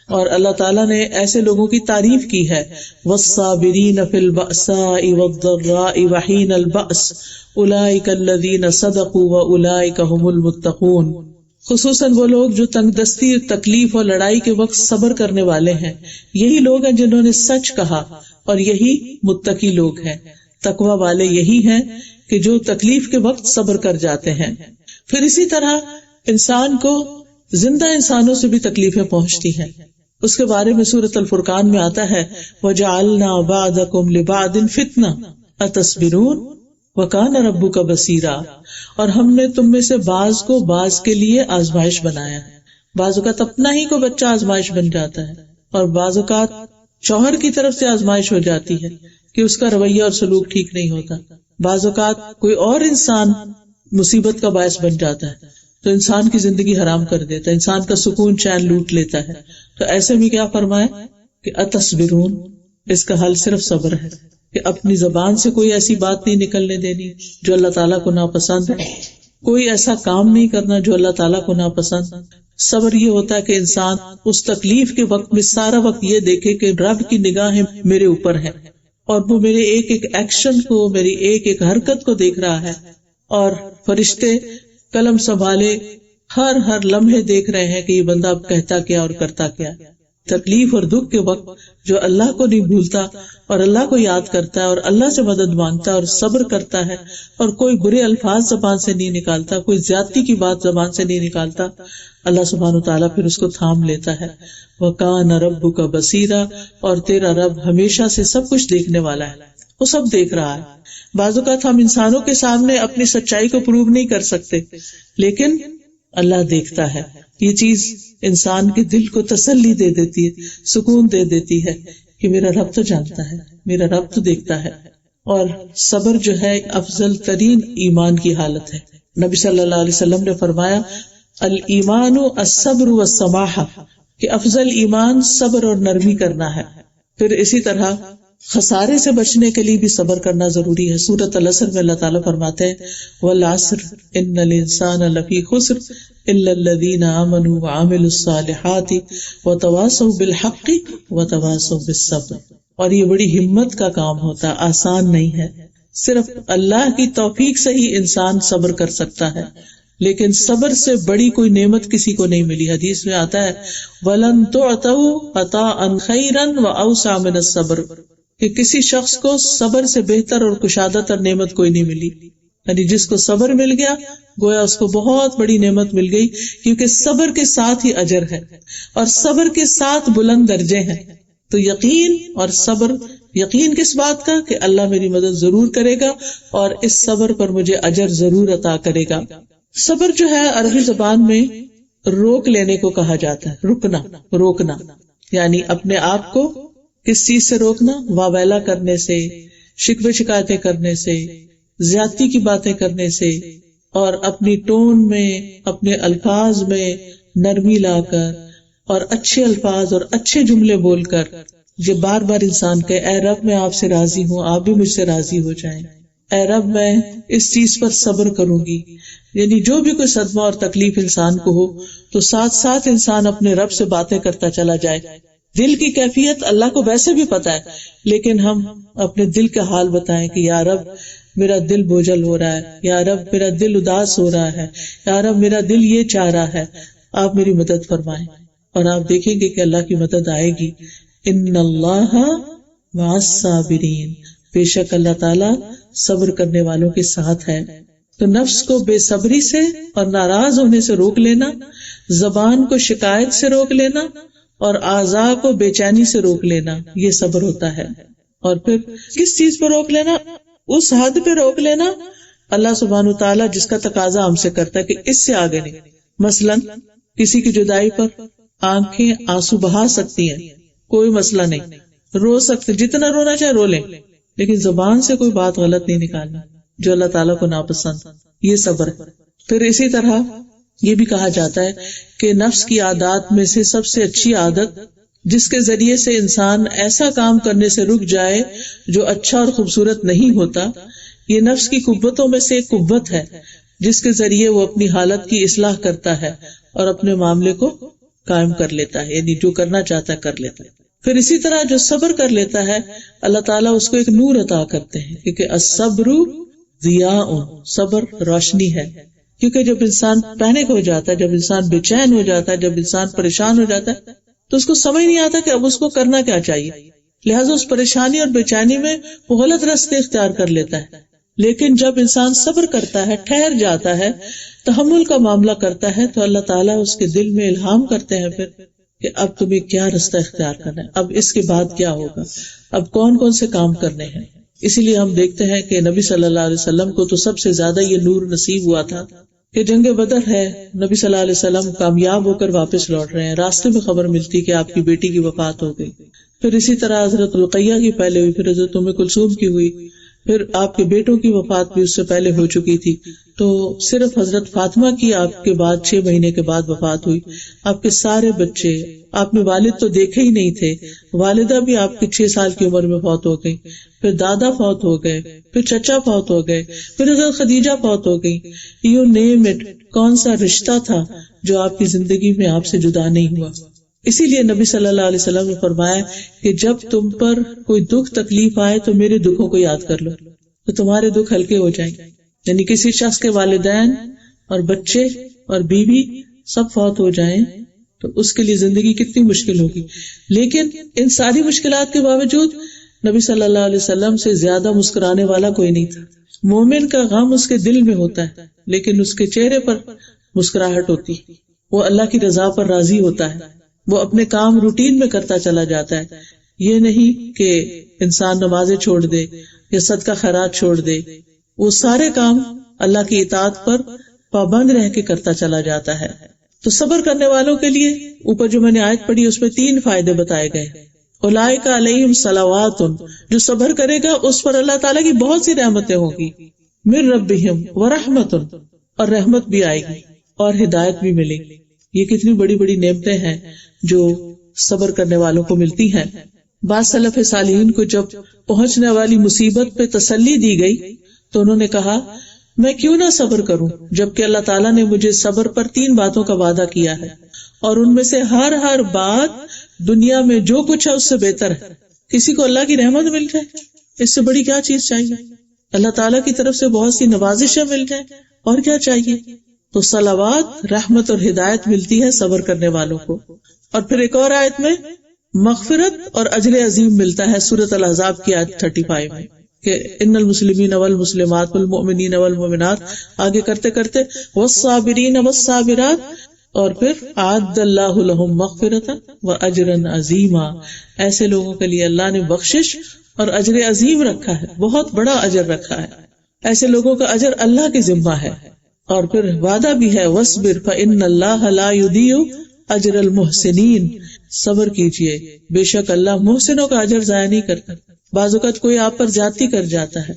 اور اللہ تعالیٰ نے ایسے لوگوں کی تعریف کی ہے وَالصَّابِرِينَ فِي الْبَأْسَاءِ وَالضَّرَّاءِ وَحِينَ الْبَأْسِ أُولَئِكَ الَّذِينَ صَدَقُوا وَأُولَئِكَ هُمُ الْمُتَّقُونَ. خصوصاً وہ لوگ جو تنگ دستی، تکلیف اور لڑائی کے وقت صبر کرنے والے ہیں، یہی لوگ ہیں جنہوں نے سچ کہا اور یہی متقی لوگ ہیں. تقوی والے یہی ہیں کہ جو تکلیف کے وقت صبر کر جاتے ہیں. پھر اسی طرح انسان کو زندہ انسانوں سے بھی تکلیفیں پہنچتی ہیں. اس کے بارے میں سورۃ الفرقان میں آتا ہے وَجَعَلْنَا بَعْضَكُمْ لِبَعْضٍ فِتْنَةً أَتَصْبِرُونَ وَكَانَ رَبُّكَ بَصِيرًا. اور ہم نے تم میں سے بعض کو بعض کے لیے آزمائش بنایا ہے. بعض اوقات اپنا ہی کو بچہ آزمائش بن جاتا ہے، اور بعض اوقات شوہر کی طرف سے آزمائش ہو جاتی ہے کہ اس کا رویہ اور سلوک ٹھیک نہیں ہوتا، بعض اوقات کوئی اور انسان مصیبت کا باعث بن جاتا ہے تو انسان کی زندگی حرام کر دیتا ہے، انسان کا سکون چین لوٹ لیتا ہے. تو ایسے میں کیا فرمایا کہ اتصبرون، اس کا حل صرف صبر ہے کہ اپنی زبان سے کوئی ایسی بات نہیں نکلنے دینی جو اللہ تعالیٰ کو ناپسند ہے، کوئی ایسا کام نہیں کرنا جو اللہ تعالیٰ کو ناپسند. صبر یہ ہوتا ہے کہ انسان اس تکلیف کے وقت میں سارا وقت یہ دیکھے کہ رب کی نگاہیں میرے اوپر ہے اور وہ میرے ایک ایک ایکشن کو، میری ایک ایک حرکت کو دیکھ رہا ہے، اور فرشتے قلم سنبھالے ہر لمحے دیکھ رہے ہیں کہ یہ بندہ اب کہتا کیا اور کرتا کیا. تکلیف اور دکھ کے وقت جو اللہ کو نہیں بھولتا اور اللہ کو یاد کرتا ہے اور اللہ سے مدد مانگتا ہے اور صبر کرتا ہے اور کوئی برے الفاظ زبان سے نہیں نکالتا، کوئی زیادتی کی بات زبان سے نہیں نکالتا، اللہ سبحانہ وتعالیٰ پھر اس کو تھام لیتا ہے. وَكَانَ رَبُّكَ بَصِيرًا، اور تیرا رب ہمیشہ سے سب کچھ دیکھنے والا ہے، وہ سب دیکھ رہا ہے. بعض اوقات ہم انسانوں کے سامنے اپنی سچائی کو پروو نہیں کر سکتے، لیکن اللہ دیکھتا ہے. یہ چیز انسان کے دل کو تسلی دے دیتی ہے، سکون دے دیتی ہے کہ میرا رب تو جانتا ہے، میرا رب تو دیکھتا ہے. اور صبر جو ہے افضل ترین ایمان کی حالت ہے. نبی صلی اللہ علیہ وسلم نے فرمایا الایمان الصبر والسماحہ، کہ افضل ایمان صبر اور نرمی کرنا ہے. پھر اسی طرح خسارے سے بچنے کے لیے بھی صبر کرنا ضروری ہے. سورۃ العصر میں اللہ تعالیٰ فرماتے ہیں والعصر ان الانسان لفی خسر الا الذین آمنوا وعملوا الصالحات وتواصوا بالحق وتواصوا بالصبر. اور یہ بڑی ہمت کا کام ہوتا ہے، آسان نہیں ہے. صرف اللہ کی توفیق سے ہی انسان صبر کر سکتا ہے، لیکن صبر سے بڑی کوئی نعمت کسی کو نہیں ملی. حدیث میں آتا ہے وَلَن تُعْتَوْا عَطَاءً خَيْرًا وَأَوْسَعَ مِنَ الصَّبْرِ، کہ کسی شخص کو صبر سے بہتر اور کشادہ تر نعمت کوئی نہیں ملی. یعنی جس کو صبر مل گیا گویا اس کو بہت بڑی نعمت مل گئی، کیونکہ صبر کے ساتھ ہی اجر ہے اور صبر کے ساتھ بلند درجے ہیں. تو یقین اور صبر، یقین کس بات کا کہ اللہ میری مدد ضرور کرے گا اور اس صبر پر مجھے اجر ضرور عطا کرے گا. صبر جو ہے عربی زبان میں روک لینے کو کہا جاتا ہے، رکنا، روکنا، یعنی اپنے آپ کو کس چیز سے روکنا؟ واویلا کرنے سے، شکوے شکایتیں کرنے سے، زیادتی کی باتیں کرنے سے، اور اپنی ٹون میں، اپنے الفاظ میں نرمی لا کر اور اچھے الفاظ اور اچھے جملے بول کر یہ بار بار انسان کہے اے رب میں آپ سے راضی ہوں، آپ بھی مجھ سے راضی ہو جائیں، اے رب میں اس چیز پر صبر کروں گی. یعنی جو بھی کوئی صدمہ اور تکلیف انسان کو ہو تو ساتھ ساتھ انسان اپنے رب سے باتیں کرتا چلا جائے. دل کی کیفیت اللہ کو ویسے بھی پتا ہے، لیکن ہم اپنے دل کا حال بتائیں کہ یا رب میرا دل بوجھل ہو رہا ہے، یا رب میرا دل اداس ہو رہا ہے، یا رب میرا دل یہ چاہ رہا ہے، آپ میری مدد فرمائیں. اور آپ دیکھیں گے کہ اللہ کی مدد آئے گی. ان اللہ مع الصابرین، بے شک اللہ تعالیٰ صبر کرنے والوں کے ساتھ ہے. تو نفس کو بے صبری سے اور ناراض ہونے سے روک لینا، زبان کو شکایت سے روک لینا اور اعضاء کو بے چینی سے روک لینا، یہ صبر ہوتا ہے. اور پھر کس چیز پہ روک لینا؟ اس حد پہ روک لینا اللہ سبحانہ وتعالیٰ جس کا تقاضا ہم سے کرتا ہے کہ اس سے آگے نہیں. مثلاً کسی کی جدائی پر آنکھیں آنسو بہا سکتی ہیں، کوئی مسئلہ نہیں، رو سکتے، جتنا رونا چاہے رو لیں، لیکن زبان سے کوئی بات غلط نہیں نکالنا جو اللہ تعالیٰ کو ناپسند. یہ صبر ہے. پھر اسی طرح یہ بھی کہا جاتا ہے کہ نفس کی عادات میں سے سب سے اچھی عادت جس کے ذریعے سے انسان ایسا کام کرنے سے رک جائے جو اچھا اور خوبصورت نہیں ہوتا، یہ نفس کی قوتوں میں سے ایک قوت ہے جس کے ذریعے وہ اپنی حالت کی اصلاح کرتا ہے اور اپنے معاملے کو قائم کر لیتا ہے، یعنی جو کرنا چاہتا ہے کر لیتا ہے. پھر اسی طرح جو صبر کر لیتا ہے اللہ تعالیٰ اس کو ایک نور عطا کرتے ہیں، کیونکہ الصبر ضیاء، صبر روشنی ہے. کیونکہ جب انسان پینک ہو جاتا ہے، جب انسان بے چین ہو جاتا ہے، جب انسان پریشان ہو جاتا ہے تو اس کو سمجھ نہیں آتا کہ اب اس کو کرنا کیا چاہیے، لہٰذا اس پریشانی اور بے چینی میں وہ غلط راستے اختیار کر لیتا ہے. لیکن جب انسان صبر کرتا ہے، ٹھہر جاتا ہے، تحمل کا معاملہ کرتا ہے، تو اللہ تعالیٰ اس کے دل میں الہام کرتے ہیں پھر کہ اب تمہیں کیا راستہ اختیار کرنا ہے، اب اس کے بعد کیا ہوگا، اب کون کون سے کام کرنے ہیں. اسی لیے ہم دیکھتے ہیں کہ نبی صلی اللہ علیہ وسلم کو تو سب سے زیادہ یہ نور نصیب ہوا تھا کہ جنگ بدر ہے، نبی صلی اللہ علیہ وسلم کامیاب ہو کر واپس لوٹ رہے ہیں، راستے میں خبر ملتی کہ آپ کی بیٹی کی وفات ہو گئی. پھر اسی طرح حضرت رقیہ کی پہلے ہوئی، پھر حضرت ام کلثوم کی ہوئی، پھر آپ کے بیٹوں کی وفات بھی اس سے پہلے ہو چکی تھی. تو صرف حضرت فاطمہ کی آپ کے بعد 6 مہینے کے بعد وفات ہوئی. آپ کے سارے بچے، آپ نے والد تو دیکھے ہی نہیں تھے، والدہ بھی آپ کی 6 سال کی عمر میں فوت ہو گئی، پھر دادا فوت ہو گئے، پھر چچا فوت ہو گئے، پھر حضرت خدیجہ فوت ہو گئی. یو نیم اٹ، کون سا رشتہ تھا جو آپ کی زندگی میں آپ سے جدا نہیں ہوا. اسی لیے نبی صلی اللہ علیہ وسلم نے فرمایا کہ جب تم پر کوئی دکھ تکلیف آئے تو میرے دکھوں کو یاد کر لو تو تمہارے دکھ ہلکے ہو جائیں. یعنی کسی شخص کے والدین اور بچے اور بیوی سب فوت ہو جائیں تو اس کے لیے زندگی کتنی مشکل ہوگی. لیکن ان ساری مشکلات کے باوجود نبی صلی اللہ علیہ وسلم سے زیادہ مسکرانے والا کوئی نہیں تھا. مومن کا غم اس کے دل میں ہوتا ہے لیکن اس کے چہرے پر مسکراہٹ ہوتی، وہ اللہ کی رضا پر راضی ہوتا ہے، وہ اپنے کام روٹین میں کرتا چلا جاتا ہے. یہ نہیں کہ انسان نمازیں چھوڑ دے یا صدقہ خیرات چھوڑ دے، وہ سارے کام اللہ کی اطاعت پر پابند رہ کے کرتا چلا جاتا ہے. تو صبر کرنے والوں کے لیے اوپر جو میں نے آیت پڑھی اس میں 3 فائدے بتائے گئے. اولئک علیہم صلوات، جو صبر کرے گا اس پر اللہ تعالیٰ کی بہت سی رحمتیں ہوں گی، من ربہم ورحمت، اور رحمت بھی آئے گی اور ہدایت بھی ملے گی. یہ کتنی بڑی بڑی نعمتیں ہیں جو صبر کرنے والوں کو ملتی ہیں. بعض سلف صالحین کو جب پہنچنے والی مصیبت پہ تسلی دی گئی تو انہوں نے کہا میں کیوں نہ صبر کروں، جبکہ اللہ تعالیٰ نے مجھے صبر پر 3 باتوں کا وعدہ کیا ہے اور ان میں سے ہر بات دنیا میں جو کچھ ہے اس سے بہتر ہے. کسی کو اللہ کی رحمت مل جائے، اس سے بڑی کیا چیز چاہیے؟ اللہ تعالیٰ کی طرف سے بہت سی نوازشیں مل جائیں، اور کیا چاہیے؟ تو صلوات، رحمت اور ہدایت ملتی ہے صبر کرنے والوں کو. اور پھر ایک اور آیت میں مغفرت اور اجر عظیم ملتا ہے، سورۃ الاحزاب کی آیت 35 میں کہ ان المسلمین والمسلمات والمؤمنین والمؤمنات، آگے کرتے کرتے والصابرین والصابرات، اور پھر اعد اللہ لہم مغفرۃ واجرا عظیما. ایسے لوگوں کے لیے اللہ نے بخشش اور اجر عظیم رکھا ہے، بہت بڑا اجر رکھا ہے. ایسے لوگوں کا اجر اللہ کے ذمہ ہے. اور پھر وعدہ بھی ہے وَاصْبِرْ فَإِنَّ اللَّهَ لَا يُضِيعُ أَجْرَ الْمُحْسِنِينَ، صبر کیجئے، بے شک اللہ محسنوں کا اجر ضائع نہیں کرتا. بعض اوقات کوئی آپ پر زیادتی کر جاتا ہے،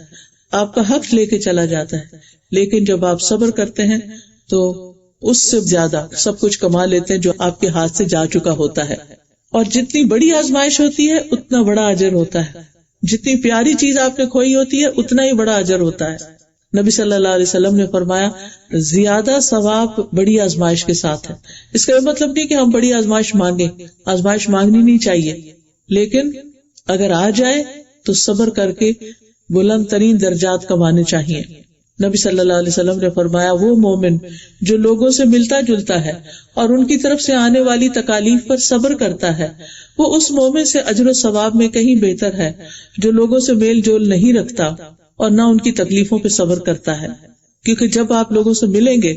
آپ کا حق لے کے چلا جاتا ہے، لیکن جب آپ صبر کرتے ہیں تو اس سے زیادہ سب کچھ کما لیتے ہیں جو آپ کے ہاتھ سے جا چکا ہوتا ہے. اور جتنی بڑی آزمائش ہوتی ہے اتنا بڑا اجر ہوتا ہے، جتنی پیاری چیز آپ نے کھوئی ہوتی ہے اتنا ہی بڑا اجر ہوتا ہے. نبی صلی اللہ علیہ وسلم نے فرمایا زیادہ ثواب بڑی آزمائش کے ساتھ ہے. اس کا مطلب نہیں کہ ہم بڑی آزمائش مانگیں، آزمائش مانگنی نہیں چاہیے، لیکن اگر آ جائے تو صبر کر کے بلند ترین درجات کمانے چاہیے. نبی صلی اللہ علیہ وسلم نے فرمایا وہ مومن جو لوگوں سے ملتا جلتا ہے اور ان کی طرف سے آنے والی تکالیف پر صبر کرتا ہے، وہ اس مومن سے اجر و ثواب میں کہیں بہتر ہے جو لوگوں سے میل جول نہیں رکھتا اور نہ ان کی تکلیفوں پہ صبر کرتا ہے. کیونکہ جب آپ لوگوں سے ملیں گے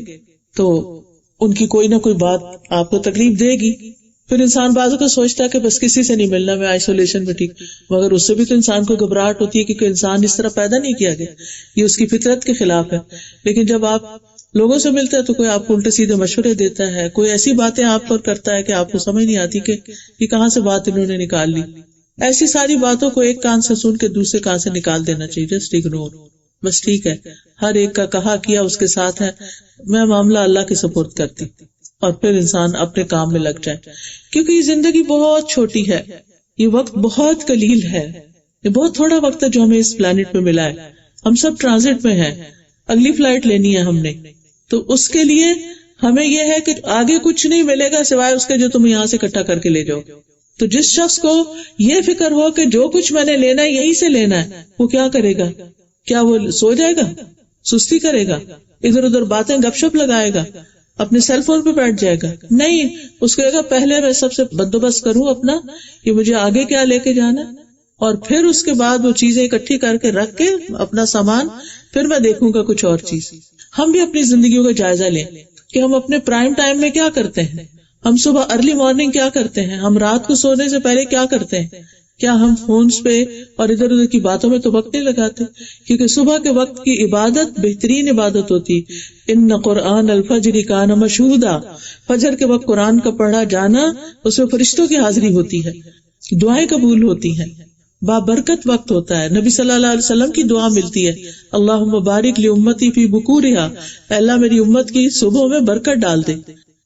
تو ان کی کوئی نہ کوئی بات آپ کو تکلیف دے گی. پھر انسان بعض کو سوچتا ہے کہ بس کسی سے نہیں ملنا، میں آئسولیشن میں ٹھیک، مگر اس سے بھی تو انسان کو گھبراہٹ ہوتی ہے کیونکہ انسان اس طرح پیدا نہیں کیا گیا، یہ اس کی فطرت کے خلاف ہے. لیکن جب آپ لوگوں سے ملتے ہیں تو کوئی آپ کو الٹے سیدھے مشورے دیتا ہے، کوئی ایسی باتیں آپ پر کرتا ہے کہ آپ کو سمجھ نہیں آتی کہ یہ کہاں سے بات انہوں نے نکال لی. ایسی ساری باتوں کو ایک کان سے سن کے دوسرے کان سے نکال دینا چاہیے، جسٹ اگنور. بس ٹھیک ہے، ہر ایک کا کہا کیا اس کے ساتھ ہے، میں معاملہ اللہ کے سپرد کرتی، اور پھر انسان اپنے کام میں لگ جائے. کیونکہ یہ زندگی بہت چھوٹی ہے، یہ وقت بہت قلیل ہے، یہ بہت تھوڑا وقت ہے جو ہمیں اس پلانٹ پہ ملا ہے. ہم سب ٹرانزٹ میں ہیں، اگلی فلائٹ لینی ہے ہم نے، تو اس کے لیے ہمیں یہ ہے کہ آگے کچھ نہیں ملے گا سوائے اس کے جو تم یہاں سے اکٹھا کر کے لے جاؤ. تو جس شخص کو یہ فکر ہو کہ جو کچھ میں نے لینا ہے یہی سے لینا ہے، وہ کیا کرے گا؟ کیا وہ سو جائے گا، سستی کرے گا، ادھر ادھر باتیں گپ شپ لگائے گا، اپنے سیل فون پہ بیٹھ جائے گا؟ نہیں، اس کو کہے گا پہلے میں سب سے بندوبست کروں اپنا کہ مجھے آگے کیا لے کے جانا، اور پھر اس کے بعد وہ چیزیں اکٹھی کر کے رکھ کے اپنا سامان، پھر میں دیکھوں گا کچھ اور چیز. ہم بھی اپنی زندگیوں کا جائزہ لیں کہ ہم اپنے پرائم ٹائم میں کیا کرتے ہیں، ہم صبح ارلی مارننگ کیا کرتے ہیں، ہم رات کو سونے سے پہلے کیا کرتے ہیں، کیا ہم فونز پہ اور ادھر ادھر کی باتوں میں تو وقت نہیں لگاتے؟ کیونکہ صبح کے وقت کی عبادت بہترین عبادت ہوتی. ان قرآن الفجر کان مشہودا، فجر کے وقت قرآن کا پڑھا جانا اس میں فرشتوں کی حاضری ہوتی ہے، دعائیں قبول ہوتی ہیں، بابرکت وقت ہوتا ہے. نبی صلی اللہ علیہ وسلم کی دعا ملتی ہے، اللہم بارک لامتی فی بکورہا، اللہ میری امت کی صبح میں برکت ڈال دے.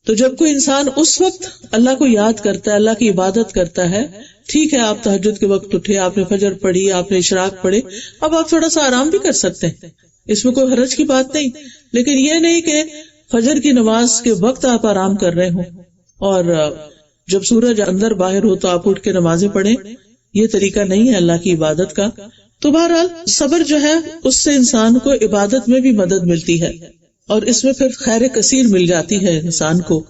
تو جب کوئی انسان اس وقت اللہ کو یاد کرتا ہے، اللہ کی عبادت کرتا ہے، ٹھیک ہے آپ تہجد کے وقت اٹھے، آپ نے فجر پڑھی، آپ نے اشراق پڑھے، اب آپ تھوڑا سا آرام بھی کر سکتے ہیں، اس میں کوئی حرج کی بات نہیں. لیکن یہ نہیں کہ فجر کی نماز کے وقت آپ آرام کر رہے ہوں اور جب سورج اندر باہر ہو تو آپ اٹھ کے نمازیں پڑھیں، یہ طریقہ نہیں ہے اللہ کی عبادت کا. تو بہرحال صبر جو ہے اس سے انسان کو عبادت میں بھی مدد ملتی ہے اور اس میں پھر خیر کثیر مل جاتی ہے انسان کو.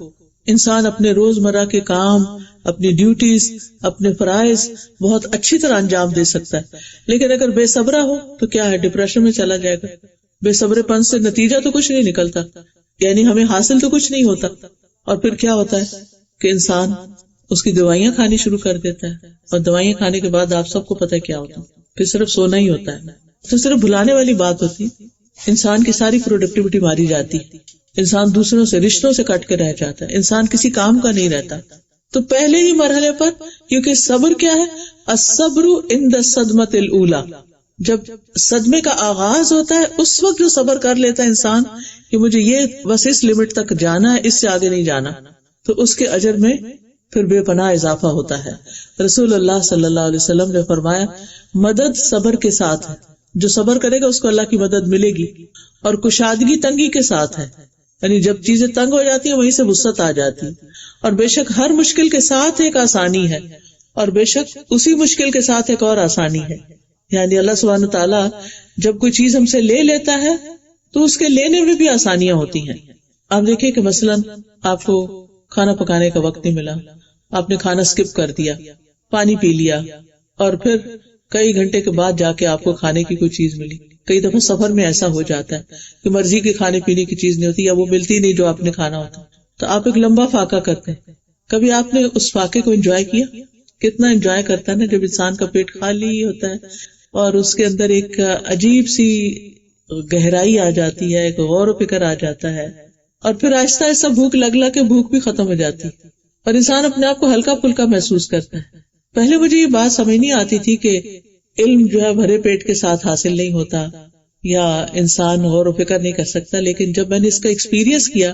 انسان اپنے روزمرہ کے کام، اپنی ڈیوٹیز، اپنے فرائض بہت اچھی طرح انجام دے سکتا ہے. لیکن اگر بے صبرہ ہو تو کیا ہے، ڈپریشن میں چلا جائے گا. بے صبر پن سے نتیجہ تو کچھ نہیں نکلتا، یعنی ہمیں حاصل تو کچھ نہیں ہوتا. اور پھر کیا ہوتا ہے کہ انسان اس کی دوائیاں کھانی شروع کر دیتا ہے، اور دوائیاں کھانے کے بعد آپ سب کو پتہ ہے کیا ہوتا ہے، پھر صرف سونا ہی ہوتا ہے. تو صرف بھلانے والی بات ہوتی، انسان کی ساری پروڈکٹیوٹی ماری جاتی، انسان دوسروں سے، رشتوں سے کٹ کے رہ جاتا ہے، انسان کسی کام کا نہیں رہتا. تو پہلے ہی مرحلے پر، کیونکہ صبر کیا ہے، الصبر عند الصدمۃ الاولی، جب صدمے کا آغاز ہوتا ہے اس وقت جو صبر کر لیتا ہے انسان کہ مجھے یہ بس اس لمٹ تک جانا ہے، اس سے آگے نہیں جانا، تو اس کے اجر میں پھر بے پناہ اضافہ ہوتا ہے. رسول اللہ صلی اللہ علیہ وسلم نے فرمایا، مدد صبر کے ساتھ ہے، جو صبر کرے گا اس کو اللہ کی مدد ملے گی، اور کشادگی تنگی کے ساتھ ہے، یعنی جب چیزیں تنگ ہو جاتی ہیں وہیں سے وسعت آ جاتی. اور بے شک ہر مشکل کے ساتھ ایک آسانی ہے، اور بے شک اسی مشکل کے ساتھ ایک اور آسانی ہے. یعنی اللہ سبحانہ تعالیٰ جب کوئی چیز ہم سے لے لیتا ہے تو اس کے لینے میں بھی آسانیاں ہوتی ہیں. آپ دیکھیں کہ مثلاً آپ کو کھانا پکانے کا وقت نہیں ملا، آپ نے کھانا سکپ کر دیا، پانی پی لیا، اور پھر کئی گھنٹے کے بعد جا کے آپ کو کھانے کی کوئی چیز ملی. کئی دفعہ سفر میں ایسا ہو جاتا ہے کہ مرضی کے کھانے پینے کی چیز نہیں ہوتی، یا وہ ملتی نہیں جو آپ نے کھانا ہوتا، تو آپ ایک لمبا فاقہ کرتے ہیں. کبھی آپ نے اس فاقے کو انجوائے کیا؟ کتنا انجوائے کرتا ہے نا جب انسان کا پیٹ خالی ہوتا ہے اور اس کے اندر ایک عجیب سی گہرائی آ جاتی ہے، ایک غور و فکر آ جاتا ہے، اور پھر آہستہ آہستہ بھوک لگ کے بھوک بھی ختم ہو جاتی ہے اور انسان اپنے آپ کو ہلکا پھلکا محسوس کرتا ہے. پہلے مجھے یہ بات سمجھ نہیں آتی تھی کہ علم جو ہے بھرے پیٹ کے ساتھ حاصل نہیں ہوتا یا انسان غور و فکر نہیں کر سکتا، لیکن جب میں نے اس کا ایکسپیرئنس کیا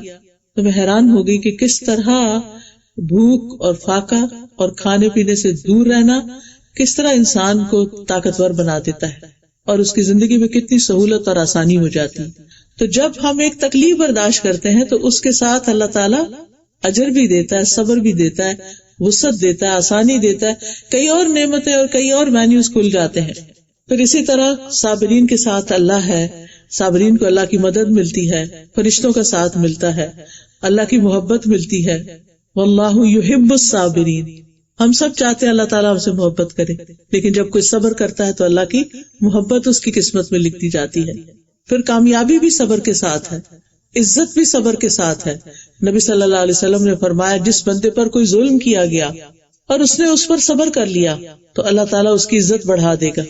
تو میں حیران ہو گئی کہ کس طرح بھوک اور فاقہ اور کھانے پینے سے دور رہنا کس طرح انسان کو طاقتور بنا دیتا ہے اور اس کی زندگی میں کتنی سہولت اور آسانی ہو جاتی. تو جب ہم ایک تکلیف برداشت کرتے ہیں تو اس کے ساتھ اللہ تعالیٰ اجر بھی دیتا ہے، صبر بھی دیتا ہے، وسعت دیتا ہے، آسانی دیتا ہے، کئی اور نعمتیں اور کئی اور مینیوز کھل جاتے ہیں. پھر اسی طرح صابرین کے ساتھ اللہ ہے، صابرین کو اللہ کی مدد ملتی ہے، فرشتوں کا ساتھ ملتا ہے، اللہ کی محبت ملتی ہے. واللہ یحب الصابرین، ہم سب چاہتے ہیں اللہ تعالیٰ ہم سے محبت کرے، لیکن جب کوئی صبر کرتا ہے تو اللہ کی محبت اس کی قسمت میں لکھی جاتی ہے. پھر کامیابی بھی صبر کے ساتھ ہے، عزت بھی صبر کے ساتھ ہے. نبی صلی اللہ علیہ وسلم نے فرمایا، جس بندے پر کوئی ظلم کیا گیا اور اس نے اس پر صبر کر لیا تو اللہ تعالیٰ اس کی عزت بڑھا دے گا.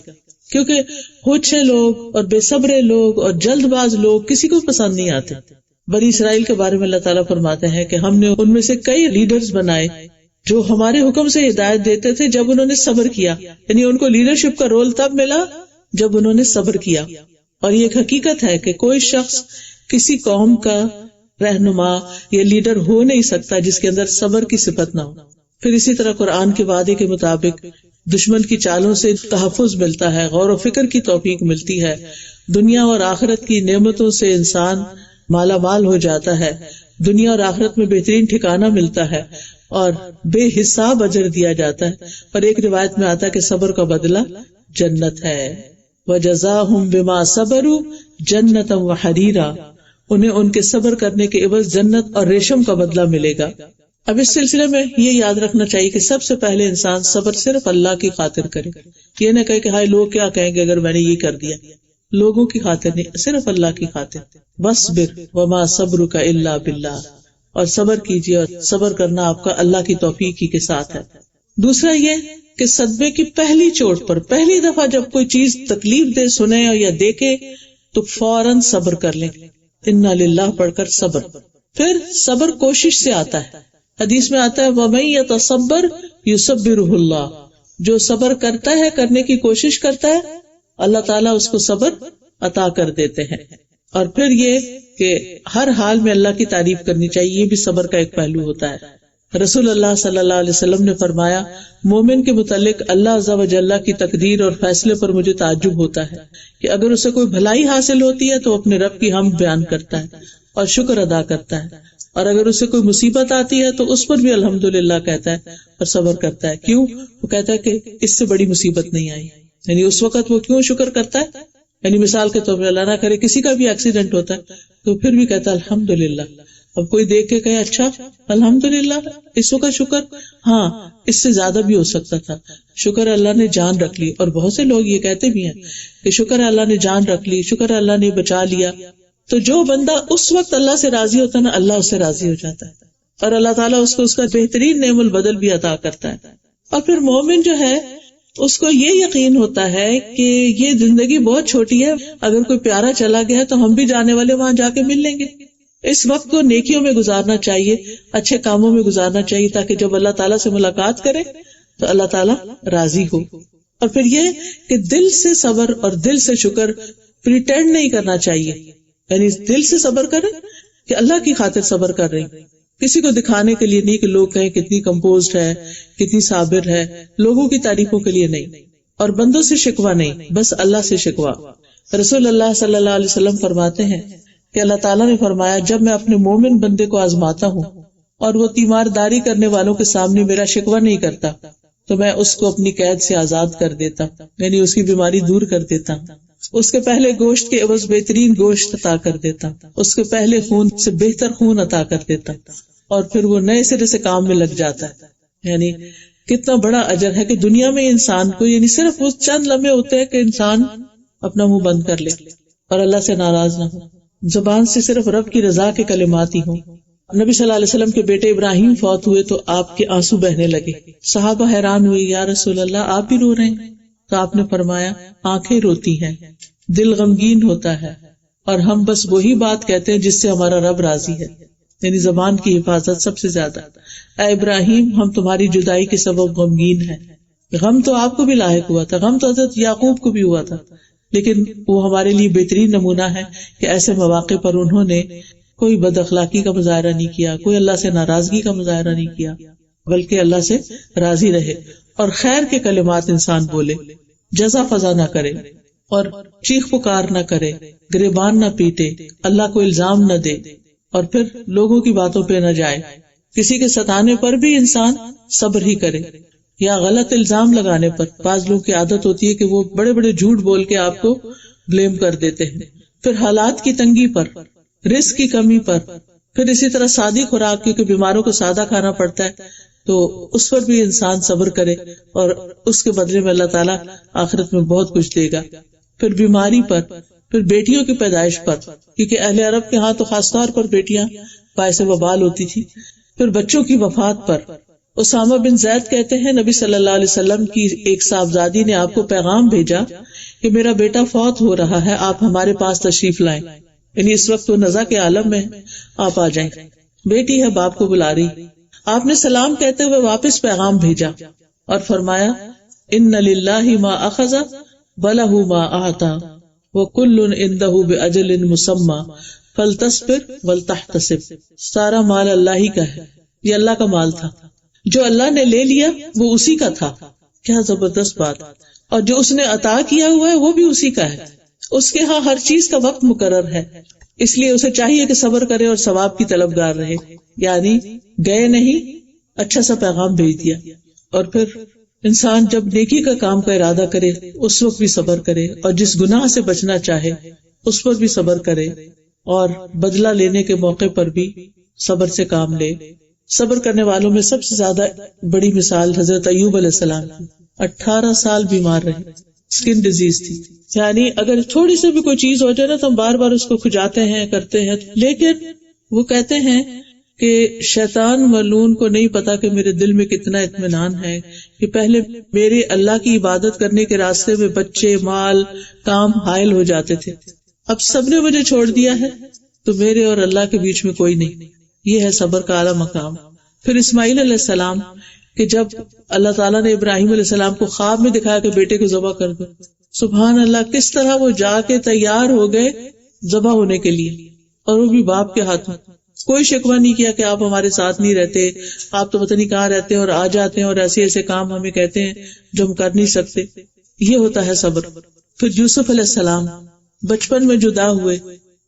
کیونکہ ہوچے لوگ اور بے صبرے لوگ اور جلد باز لوگ کسی کو پسند نہیں آتے. بنی اسرائیل کے بارے میں اللہ تعالیٰ فرماتے ہیں کہ ہم نے ان میں سے کئی لیڈرز بنائے جو ہمارے حکم سے ہدایت دیتے تھے جب انہوں نے صبر کیا. یعنی ان کو لیڈرشپ کا رول تب ملا جب انہوں نے صبر کیا. اور یہ ایک حقیقت ہے کہ کوئی شخص کسی قوم کا رہنما یا لیڈر ہو نہیں سکتا جس کے اندر صبر کی صفت نہ ہو. پھر اسی طرح قرآن کے وعدے کے مطابق دشمن کی چالوں سے تحفظ ملتا ہے، غور و فکر کی توفیق ملتی ہے، دنیا اور آخرت کی نعمتوں سے انسان مالا مال ہو جاتا ہے، دنیا اور آخرت میں بہترین ٹھکانہ ملتا ہے اور بے حساب اجر دیا جاتا ہے. اور ایک روایت میں آتا ہے کہ صبر کا بدلہ جنت ہے. وَجَزَاهُمْ بِمَا صَبَرُوا جَنَّةً وَحَرِيرًا، انہیں ان کے صبر کرنے کے عوض جنت اور ریشم کا بدلہ ملے گا. اب اس سلسلے میں یہ یاد رکھنا چاہیے کہ سب سے پہلے انسان صبر صرف اللہ کی خاطر کرے. یہ نہ کہے کہ ہائے لوگ کیا کہیں گے اگر میں نے یہ کر دیا. لوگوں کی خاطر نہیں، صرف اللہ کی خاطر. وَاصْبِرْ وَمَا صَبْرُكَ إِلَّا بِاللَّهِ، اور صبر کیجیے، اور صبر کرنا آپ کا اللہ کی توفیق ہی کے ساتھ ہے. دوسرا یہ کہ صدمے کی پہلی چوٹ پر پہلی دفعہ جب کوئی چیز تکلیف دے سنے یا دیکھے تو فوراً صبر کر لیں، انا للہ پڑھ کر صبر. پھر صبر کوشش سے آتا ہے. حدیث میں آتا ہے وَمَن يَتَصَبَّرْ يُصَبِّرُهُ اللَّهُ، جو صبر کرتا ہے، کرنے کی کوشش کرتا ہے، اللہ تعالیٰ اس کو صبر عطا کر دیتے ہیں. اور پھر یہ کہ ہر حال میں اللہ کی تعریف کرنی چاہیے، یہ بھی صبر کا ایک پہلو ہوتا ہے. رسول اللہ صلی اللہ علیہ وسلم نے فرمایا مومن کے متعلق اللہ عز و جل کی تقدیر اور فیصلے پر مجھے تعجب ہوتا ہے کہ اگر اسے کوئی بھلائی حاصل ہوتی ہے تو اپنے رب کی حمد بیان کرتا ہے اور شکر ادا کرتا ہے، اور اگر اسے کوئی مصیبت آتی ہے تو اس پر بھی الحمدللہ کہتا ہے اور صبر کرتا ہے. کیوں؟ وہ کہتا ہے کہ اس سے بڑی مصیبت نہیں آئی. یعنی اس وقت وہ کیوں شکر کرتا ہے؟ یعنی مثال کے طور پر اللہ نہ کرے کسی کا بھی ایکسیڈنٹ ہوتا ہے تو پھر بھی کہتا ہے الحمدللہ. اب کوئی دیکھ کے کہے اچھا الحمدللہ اس وقت شکر، ہاں اس سے زیادہ بھی ہو سکتا تھا، شکر اللہ نے جان رکھ لی. اور بہت سے لوگ یہ کہتے بھی ہیں کہ شکر اللہ نے جان رکھ لی، شکر اللہ نے بچا لیا. تو جو بندہ اس وقت اللہ سے راضی ہوتا ہے نا، اللہ اس سے راضی ہو جاتا ہے اور اللہ تعالیٰ اس کو اس کا بہترین نعم البدل بھی عطا کرتا ہے. اور پھر مومن جو ہے اس کو یہ یقین ہوتا ہے کہ یہ زندگی بہت چھوٹی ہے، اگر کوئی پیارا چلا گیا تو ہم بھی جانے والے وہاں جا کے مل لیں گے. اس وقت کو نیکیوں میں گزارنا چاہیے، اچھے کاموں میں گزارنا چاہیے تاکہ جب اللہ تعالیٰ سے ملاقات کرے تو اللہ تعالیٰ راضی ہو. اور پھر یہ کہ دل سے صبر اور دل سے شکر پریٹینڈ نہیں کرنا چاہیے، یعنی دل سے صبر کریں کہ اللہ کی خاطر صبر کر رہے ہیں، کسی کو دکھانے کے لیے نہیں کہ لوگ کہیں کتنی کمپوزڈ ہے، کتنی صابر ہے، لوگوں کی تعریفوں کے لیے نہیں، اور بندوں سے شکوہ نہیں، بس اللہ سے شکوہ. رسول اللہ صلی اللہ علیہ وسلم فرماتے ہیں کہ اللہ تعالیٰ نے فرمایا جب میں اپنے مومن بندے کو آزماتا ہوں اور وہ تیمارداری کرنے والوں کے سامنے میرا شکوہ نہیں کرتا تو میں اس کو اپنی قید سے آزاد کر دیتا، یعنی اس کی بیماری دور کر دیتا، اس کے پہلے گوشت کے عوض بہترین گوشت عطا کر دیتا، اس کے پہلے خون سے بہتر خون عطا کر دیتا، اور پھر وہ نئے سرے سے کام میں لگ جاتا ہے. یعنی کتنا بڑا اجر ہے کہ دنیا میں انسان کو، یعنی صرف وہ چند لمحے ہوتے ہیں کہ انسان اپنا منہ بند کر لے اور اللہ سے ناراض نہ ہو، زبان سے صرف رب کی رضا کے کلمات ہی ہوں. نبی صلی اللہ علیہ وسلم کے بیٹے ابراہیم فوت ہوئے تو آپ کے آنسو بہنے لگے. صحابہ حیران ہوئے، یا رسول اللہ آپ بھی رو رہے ہیں؟ تو آپ نے فرمایا آنکھیں روتی ہیں، دل غمگین ہوتا ہے، اور ہم بس وہی بات کہتے ہیں جس سے ہمارا رب راضی ہے. یعنی زبان کی حفاظت سب سے زیادہ. اے ابراہیم ہم تمہاری جدائی کے سبب غمگین ہیں. غم تو آپ کو بھی لاحق ہوا تھا، غم تو حضرت یعقوب کو بھی ہوا تھا، لیکن وہ ہمارے لیے بہترین نمونہ ہے کہ ایسے مواقع پر انہوں نے کوئی بد اخلاقی کا مظاہرہ نہیں کیا، کوئی اللہ سے ناراضگی کا مظاہرہ نہیں کیا، بلکہ اللہ سے راضی رہے اور خیر کے کلمات انسان بولے، جزا فضا نہ کرے اور چیخ پکار نہ کرے، گریبان نہ پیٹے، اللہ کو الزام نہ دے، اور پھر لوگوں کی باتوں پہ نہ جائے. کسی کے ستانے پر بھی انسان صبر ہی کرے، یا غلط الزام لگانے پر. بعض لوگوں کی عادت ہوتی ہے کہ وہ بڑے بڑے جھوٹ بول کے آپ کو بلیم کر دیتے ہیں. پھر حالات کی تنگی پر، رزق کی کمی پر، پھر اسی طرح سادی خوراک، کیونکہ بیماروں کو سادہ کھانا پڑتا ہے تو اس پر بھی انسان صبر کرے اور اس کے بدلے میں اللہ تعالیٰ آخرت میں بہت کچھ دے گا. پھر بیماری پر، پھر بیٹیوں کی پیدائش پر، کیونکہ اہل عرب کے ہاں تو خاص طور پر بیٹیاں باعث وبال ہوتی تھی. پھر بچوں کی وفات پر. اسامہ بن زید کہتے ہیں نبی صلی اللہ علیہ وسلم کی ایک صاحبزادی نے آپ کو پیغام بھیجا کہ میرا بیٹا فوت ہو رہا ہے، آپ ہمارے پاس تشریف لائیں. یعنی اس وقت وہ نزع کے عالم میں، آپ آ جائیں. بیٹی ہے باپ کو بلا رہی. آپ نے سلام کہتے ہوئے واپس پیغام بھیجا اور فرمایا ان للہ ما اخذ ولہ ما اعطى وکل عنده باجل مسمى فلتصبر ولتحتسب. سارا مال اللہ ہی کا ہے، یہ اللہ کا مال تھا، جو اللہ نے لے لیا وہ اسی کا تھا. کیا زبردست بات. اور جو اس نے عطا کیا ہوا ہے وہ بھی اسی کا ہے. اس کے ہاں ہر چیز کا وقت مقرر ہے، اس لیے اسے چاہیے کہ صبر کرے اور ثواب کی طلبگار رہے. یعنی گئے نہیں، اچھا سا پیغام بھیج دیا. اور پھر انسان جب نیکی کا کام کا ارادہ کرے اس وقت بھی صبر کرے، اور جس گناہ سے بچنا چاہے اس پر بھی صبر کرے، اور بدلہ لینے کے موقع پر بھی صبر سے کام لے. صبر کرنے والوں میں سب سے زیادہ بڑی مثال حضرت ایوب علیہ السلام کی. 18 سال بیمار رہے، اسکن ڈیزیز تھی. یعنی اگر تھوڑی سی بھی کوئی چیز ہو جائے نا تو ہم بار بار اس کو کھجاتے ہیں، کرتے ہیں، لیکن وہ کہتے ہیں کہ شیطان ملعون کو نہیں پتا کہ میرے دل میں کتنا اطمینان ہے کہ پہلے میرے اللہ کی عبادت کرنے کے راستے میں بچے، مال، کام حائل ہو جاتے تھے، اب سب نے مجھے چھوڑ دیا ہے تو میرے اور اللہ کے بیچ میں کوئی نہیں. یہ ہے صبر کا اعلیٰ مقام. پھر اسماعیل علیہ السلام کہ جب اللہ تعالیٰ نے ابراہیم علیہ السلام کو خواب میں دکھایا کہ بیٹے کو ذبح کر دو، سبحان اللہ کس طرح وہ جا کے تیار ہو گئے ذبح ہونے کے لیے، اور وہ بھی باپ کے ہاتھ میں. کوئی شکوہ نہیں کیا کہ آپ ہمارے ساتھ نہیں رہتے، آپ تو پتہ نہیں کہاں رہتے اور آ جاتے ہیں اور ایسے ایسے کام ہمیں کہتے ہیں جو ہم کر نہیں سکتے. یہ ہوتا ہے صبر. پھر یوسف علیہ السلام بچپن میں جدا ہوئے،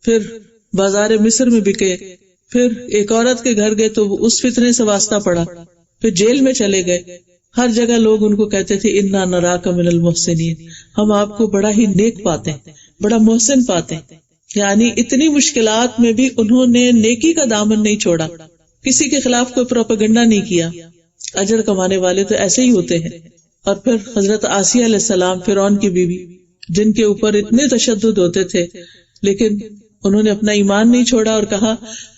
پھر بازار مصر میں بکے، پھر ایک عورت کے گھر گئے تو اس فتنے سے واسطہ پڑا، پھر جیل میں چلے گئے. ہر جگہ لوگ ان کو کہتے تھے انا نراک من المحسنین، ہم آپ کو بڑا ہی نیک پاتے ہیں، بڑا محسن پاتے ہیں. یعنی اتنی مشکلات میں بھی انہوں نے نیکی کا دامن نہیں چھوڑا، کسی کے خلاف کوئی پروپیگنڈا نہیں کیا. اجر کمانے والے تو ایسے ہی ہوتے ہیں. اور پھر حضرت آسیہ علیہ السلام فرعون کی بیوی، جن کے اوپر اتنے تشدد ہوتے تھے لیکن انہوں نے اپنا ایمان نہیں چھوڑا اور کہا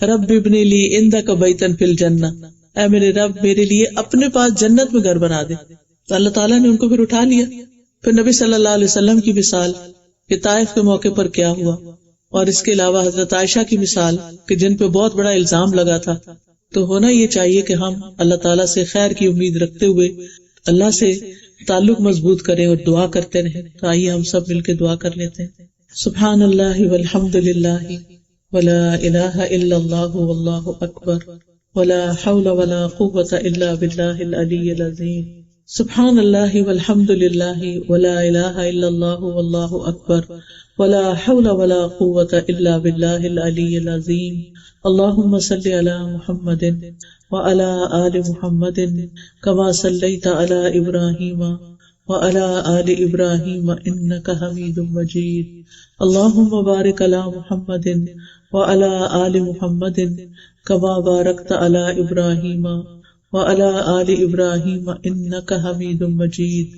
رب ابن لی عندک بیتا فی الجنہ، اے میرے رب میرے لیے اپنے پاس جنت میں گھر بنا دے. تو اللہ تعالیٰ نے ان کو پھر اٹھا لیا. پھر نبی صلی اللہ علیہ وسلم کی مثال کہ طائف کے موقع پر کیا ہوا، اور اس کے علاوہ حضرت عائشہ کی مثال کہ جن پہ بہت بڑا الزام لگا تھا. تو ہونا یہ چاہیے کہ ہم اللہ تعالیٰ سے خیر کی امید رکھتے ہوئے اللہ سے تعلق مضبوط کریں اور دعا کرتے رہیں. تو آئیے ہم سب مل کے دعا کر لیتے ہیں. سبحان اللہ والحمد للہ ولا الہ الا اللہ واللہ اکبر ولا حول ولا قوة الا باللہ العلی العظیم. سبحان اللہ والحمد للہ ولا الہ الا اللہ واللہ اکبر ولا حول ولا قوة الا باللہ العلی العظیم. اللہم صلی علی محمد وعلی آل محمد کما صلیت علی ابراہیم وعلی آل ابراہیم انک حمید مجید. اللہم بارک علی محمد وعلی آل محمد کما بارکت علی ابراہیم وعلی آل ابراہیم انک حمید مجید.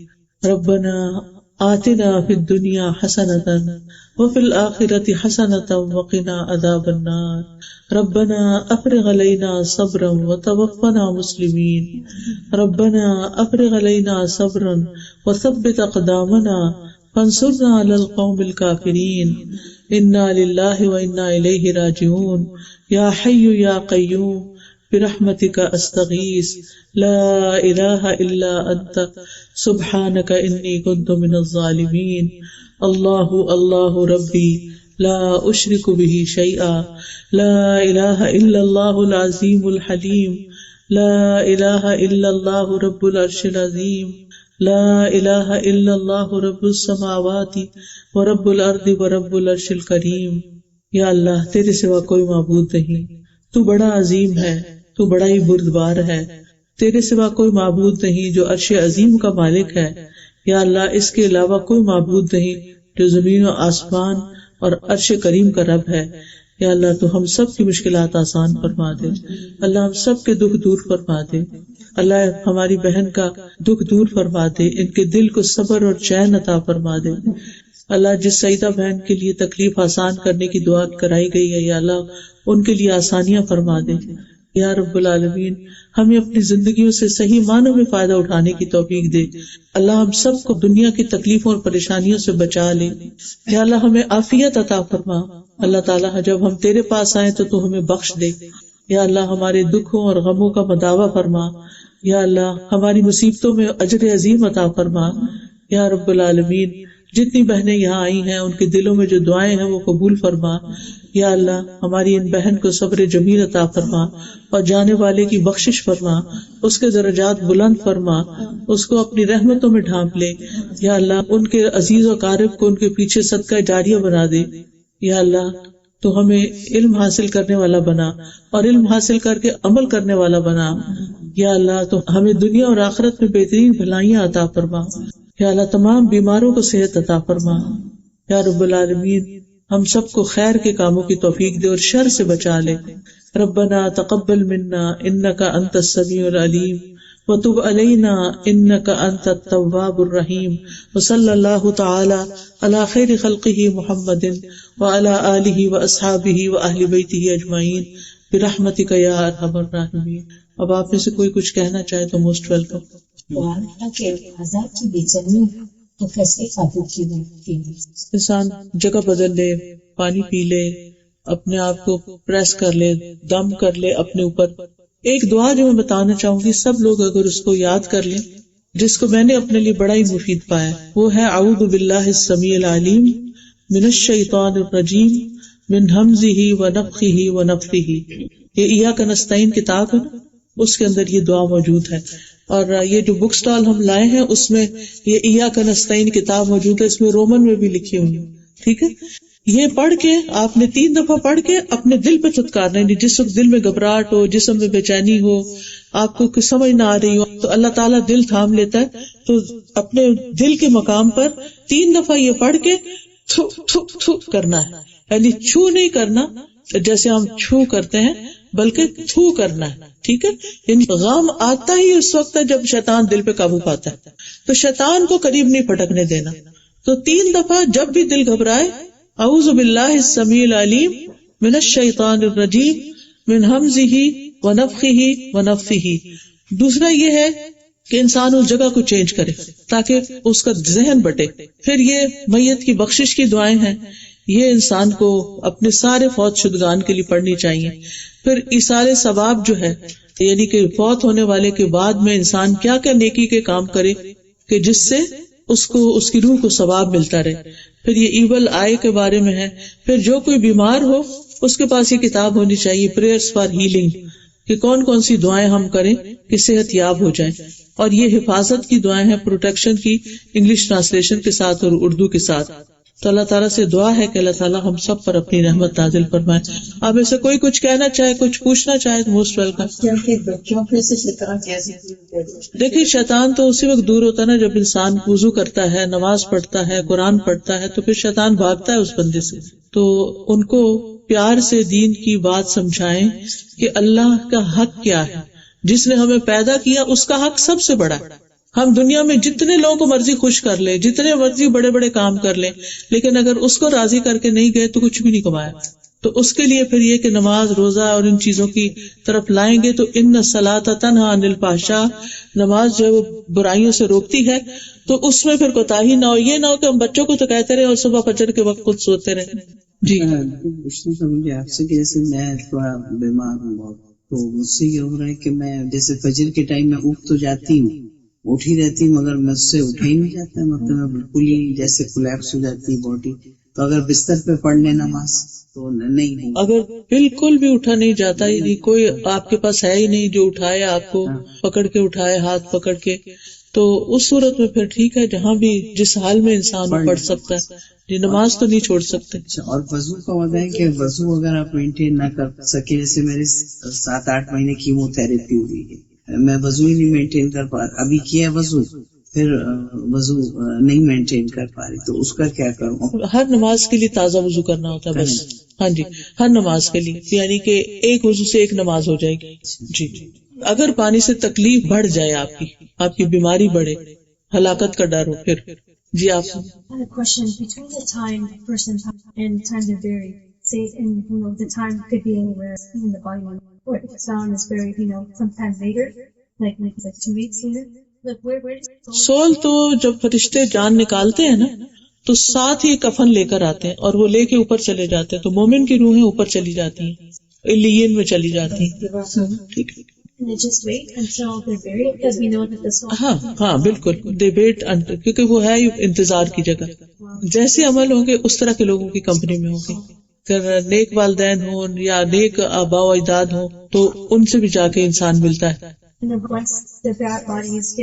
ربنا آتنا فی الدنیا حسنۃ وفی الآخرۃ حسنۃ وقنا عذاب النار. ربنا افرغ علینا صبرا وتوفنا مسلمین. ربنا افرغ علینا صبرا وثبت اقدامنا فانصرنا علی القوم الکافرین. انا للہ وانا الیہ راجعون. یا حی یا قیوم برحمتک استغیث لا الہ الا انت سبحانک انی کنت من الظالمین. اللہ اللہ ربی لا اشرک به شیئا. لا الہ الا اللہ العظیم الحلیم. لا الہ الا اللہ رب العرش العظیم. لا الہ الا اللہ رب السماوات ورب الارض ورب العرش الکریم. یا اللہ تیرے سوا کوئی معبود نہیں، تو بڑا عظیم ہے، تو بڑا ہی بردبار ہے. تیرے سوا کوئی معبود نہیں جو عرش عظیم کا مالک ہے. یا اللہ اس کے علاوہ کوئی معبود نہیں جو زمین و آسمان اور عرش کریم کا رب ہے. یا اللہ تو ہم سب کی مشکلات آسان فرما دے. اللہ ہم سب کے دکھ دور فرما دے. اللہ ہماری بہن کا دکھ دور فرما دے، ان کے دل کو صبر اور چین عطا فرما دے. اللہ جس سعیدہ بہن کے لیے تکلیف آسان کرنے کی دعا کرائی گئی ہے، یا اللہ ان کے لیے آسانیاں فرما دے. یا رب العالمین ہمیں اپنی زندگیوں سے صحیح معنوں میں فائدہ اٹھانے کی توفیق دے. اللہ ہم سب کو دنیا کی تکلیفوں اور پریشانیوں سے بچا لے. یا اللہ ہمیں عافیت عطا فرما. اللہ تعالیٰ جب ہم تیرے پاس آئیں تو ہمیں بخش دے. یا اللہ ہمارے دکھوں اور غموں کا مداوع فرما. یا اللہ ہماری مصیبتوں میں اجر عظیم عطا فرما. یا رب العالمین جتنی بہنیں یہاں آئی ہیں ان کے دلوں میں جو دعائیں ہیں وہ قبول فرما. یا اللہ ہماری ان بہن کو صبر جمیل عطا فرما اور جانے والے کی بخشش فرما، اس کے درجات بلند فرما، اس کو اپنی رحمتوں میں ڈھانپ لے. یا اللہ ان کے عزیز و قارب کو ان کے پیچھے صدقہ جاریہ بنا دے. یا اللہ تو ہمیں علم حاصل کرنے والا بنا اور علم حاصل کر کے عمل کرنے والا بنا. یا اللہ تو ہمیں دنیا اور آخرت میں بہترین بھلائیاں عطا فرما. یا اللہ تمام بیماروں کو صحت عطا فرما. یا رب العالمین ہم سب کو خیر کے کاموں کی توفیق دے اور شر سے بچا لے. ربنا تقبل منا انک انت السمیع العلیم وتب علینا انک انت التواب الرحیم. وصلی اللہ تعالی علی خیر خلقہ محمد وعلی آلہ واصحابہ واہل بیتہ اجمعین برحمتک یا ارحم الراحمین. اب آپ میں سے کوئی کچھ کہنا چاہے تو موسٹ ویلکم. کی بے چینی تو کیسے خاطر کی جاتی ہے؟ انسان جگہ بدل لے، پانی پی لے، اپنے آپ کو پریس کر لے، دم کر لے اپنے اوپر. ایک دعا جو میں بتانا چاہوں گی، سب لوگ اگر اس کو یاد کر لیں، جس کو میں نے اپنے لیے بڑا ہی مفید پایا، وہ ہے اعوذ باللہ السمیع العلیم من الشیطان الرجیم من ہمزہ ونفخہ ونفثہ. یہ ایاک نستعین کتاب ہے نا، اس کے اندر یہ دعا موجود ہے. اور یہ جو بک سٹال ہم لائے ہیں اس میں یہ ایاک نستعین کتاب موجود ہے، اس میں رومن میں بھی لکھی ہوئی ہے. ٹھیک ہے، یہ پڑھ کے آپ نے 3 دفعہ پڑھ کے اپنے دل پہ چھٹکارنا ہے. جس وقت دل میں گھبراہٹ ہو، جسم میں بے چینی ہو، آپ کو کچھ سمجھ نہ آ رہی ہو، تو اللہ تعالیٰ دل تھام لیتا ہے. تو اپنے دل کے مقام پر 3 دفعہ یہ پڑھ کے تھو تھو تھو کرنا ہے. یعنی چھو نہیں کرنا جیسے ہم چھو کرتے ہیں، بلکہ تھو کرنا ہے. ٹھیک ہے، یعنی غم آتا ہی اس وقت ہے جب شیطان دل پہ قابو پاتا ہے، تو شیطان کو قریب نہیں پھٹکنے دینا. تو 3 دفعہ جب بھی دل گھبرائے، اعوذ باللہ السمیع العلیم من الشیطان الرجیم من ہمزہ ونفخہ ونفثہ. دوسرا یہ ہے کہ انسان اس جگہ کو چینج کرے تاکہ اس کا ذہن بٹے. پھر یہ میت کی بخشش کی دعائیں ہیں، یہ انسان کو اپنے سارے فوت شدگان کے لیے پڑھنی چاہیے. پھر ایصال ثواب جو ہے، یعنی کہ فوت ہونے والے کے بعد میں انسان کیا کیا نیکی کے کام کرے کہ جس سے اس کو اس کی روح کو ثواب ملتا رہے. پھر یہ ایول آئے کے بارے میں ہے. پھر جو کوئی بیمار ہو اس کے پاس یہ کتاب ہونی چاہیے، پریئرز فار ہیلنگ، کہ کون کون سی دعائیں ہم کریں کہ صحت یاب ہو جائے. اور یہ حفاظت کی دعائیں ہیں، پروٹیکشن کی، انگلش ٹرانسلیشن کے ساتھ اور اردو کے ساتھ. تو اللہ تعالیٰ سے دعا ہے کہ اللہ تعالیٰ ہم سب پر اپنی رحمت نازل فرمائے. آپ ایسے کوئی کچھ کہنا چاہے، کچھ پوچھنا چاہے تو موسٹ ویلکم. دیکھیے شیطان تو اسی وقت دور ہوتا ہے نا جب انسان وضو کرتا ہے، نماز پڑھتا ہے، قرآن پڑھتا ہے، تو پھر شیطان بھاگتا ہے اس بندے سے. تو ان کو پیار سے دین کی بات سمجھائیں کہ اللہ کا حق کیا ہے. جس نے ہمیں پیدا کیا اس کا حق سب سے بڑا ہے. ہم دنیا میں جتنے لوگوں کو مرضی خوش کر لیں، جتنے مرضی بڑے بڑے کام کر لیں، لیکن اگر اس کو راضی کر کے نہیں گئے تو کچھ بھی نہیں کمایا. تو اس کے لیے پھر یہ کہ نماز، روزہ اور ان چیزوں کی طرف لائیں گے تو ان الصلاۃ تنہی عن الفحشاء، نماز جو ہے وہ برائیوں سے روکتی ہے. تو اس میں پھر کوتاہی نہ ہو. یہ نہ ہو کہ ہم بچوں کو تو کہتے رہے اور صبح فجر کے وقت خود سوتے رہے. جی پوچھنا تھا مجھے آپ سے کہ جیسے میں تھوڑا بیمار ہوں بہت، تو مجھ سے یہ ہو رہا ہے کہ میں جیسے فجر کے ٹائم میں اٹھ تو جاتی ہوں، اٹھ ہی رہتی ہوں، مگر مجھ سے اٹھا ہی نہیں جاتا ہے. مطلب میں بالکل ہی جیسے کولیپس ہو جاتی باڈی. تو اگر بستر پہ پڑھ لیں نماز تو نہیں. اگر بالکل بھی اٹھا نہیں جاتا، یعنی کوئی آپ کے پاس ہے ہی نہیں جو اٹھائے آپ کو، پکڑ کے اٹھائے، ہاتھ پکڑ کے، تو اس صورت میں پھر ٹھیک ہے، جہاں بھی جس حال میں انسان پڑھ سکتا ہے. یہ نماز تو نہیں چھوڑ سکتے. اور وضو کا وعدہ ہے کہ وضو اگر آپ مینٹین نہ کر سکے، جیسے میرے 7-8 مہینے کیمو تھراپی ہوئی ہے، میں وضو ہی نہیں مینٹین کر پا رہا. ابھی کیا وضو، پھر وضو نہیں مینٹین کر پا رہی، تو اس کا کیا کروں؟ ہر نماز کے لیے تازہ وضو کرنا ہوتا ہے بس. ہاں جی، ہر نماز کے لیے، یعنی کہ ایک وضو سے ایک نماز ہو جائے گی. جی، اگر پانی سے تکلیف بڑھ جائے، آپ کی بیماری بڑھے، ہلاکت کا ڈر ہو، پھر جی آپ question between the time the person and time they're buried, say, and the time could be anywhere, even the body, or if someone is buried, sometime later, like 2 weeks later, like where does civil تو جب فرشتے جان نکالتے ہیں نا تو ساتھ ہی کفن لے کر آتے ہیں اور وہ لے کے اوپر چلے جاتے ہیں. تو مومن کی روحیں اوپر چلی جاتی ہیں، علیین میں چلی جاتی ہیں. ٹھیک ہے، and they just wait until they're buried, because we know that the soul. ہاں بالکل، دے ویٹ کیونکہ وہ ہے انتظار کی جگہ. جیسے عمل ہوں گے اس طرح کے لوگوں کی کمپنی میں ہوں گے. اگر نیک والدین ہوں یا نیک آباء و اجداد ہوں تو ان سے بھی جا کے انسان ملتا ہے. And then once the body is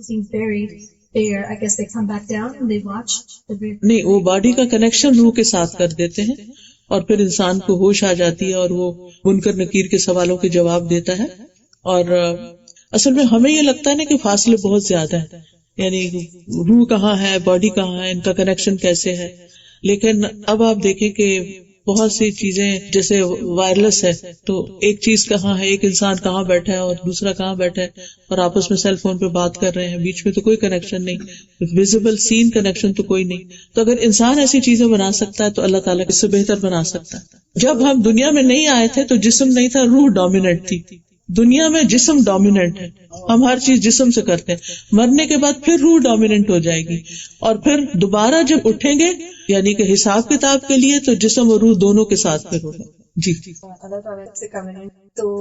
being buried, I guess they come back down and they watch the buried. نہیں، وہ باڈی کا کنیکشن روح کے ساتھ کر دیتے ہیں اور پھر انسان کو ہوش آ جاتی ہے اور وہ منکر نکیر کے سوالوں کے جواب دیتا ہے. اور اصل میں ہمیں یہ لگتا ہے نا کہ فاصلے بہت زیادہ ہیں، یعنی روح کہاں ہے، باڈی کہاں ہے، ان کا کنیکشن کیسے ہے. لیکن اب آپ دیکھیں کہ بہت سی چیزیں جیسے وائرلیس ہے تو ایک چیز کہاں ہے، ایک انسان کہاں بیٹھا ہے اور دوسرا کہاں بیٹھا ہے اور آپس میں سیل فون پہ بات کر رہے ہیں، بیچ میں تو کوئی کنیکشن نہیں، ویزیبل سین کنیکشن تو کوئی نہیں. تو اگر انسان ایسی چیزیں بنا سکتا ہے تو اللہ تعالیٰ اس سے بہتر بنا سکتا ہے. جب ہم دنیا میں نہیں آئے تھے تو جسم نہیں تھا، روح ڈومیننٹ تھی. دنیا میں جسم ڈومیننٹ ہے، ہم ہر چیز جسم سے کرتے ہیں. مرنے کے بعد پھر روح ڈومیننٹ ہو جائے گی اور پھر دوبارہ جب اٹھیں گے یعنی کہ حساب کتاب کے لیے تو جسم اور روح دونوں کے ساتھ پھر ہوگا. جی اللہ تعالیٰ سے کمنٹ تو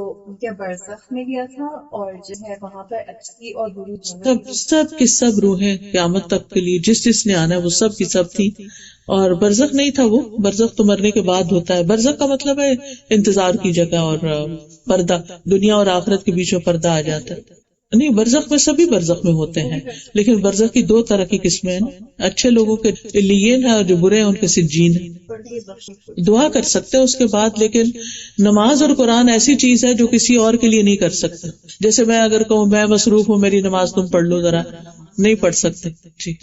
کیا برزخ میں گیا تھا اور جو ہے وہاں پر اچھی اور بری سب کی سب روحیں قیامت تک کے لیے جس نے آنا ہے وہ سب کی سب تھی. اور برزخ نہیں تھا، وہ برزخ تو مرنے کے بعد ہوتا ہے. برزخ کا مطلب ہے انتظار کی جگہ اور پردہ، دنیا اور آخرت کے بیچ میں پردہ آ جاتا ہے. نہیں، برزخ میں سبھی برزخ میں ہوتے ہیں، لیکن برزخ کی دو طرح کی قسمیں ہیں. اچھے لوگوں کے علیین ہے اور جو برے ہیں ان کے سجین ہیں. دعا کر سکتے ہیں اس کے بعد، لیکن نماز اور قرآن ایسی چیز ہے جو کسی اور کے لیے نہیں کر سکتے. جیسے میں اگر کہوں میں مصروف ہوں میری نماز تم پڑھ لو ذرا، نہیں پڑھ سکتے. جی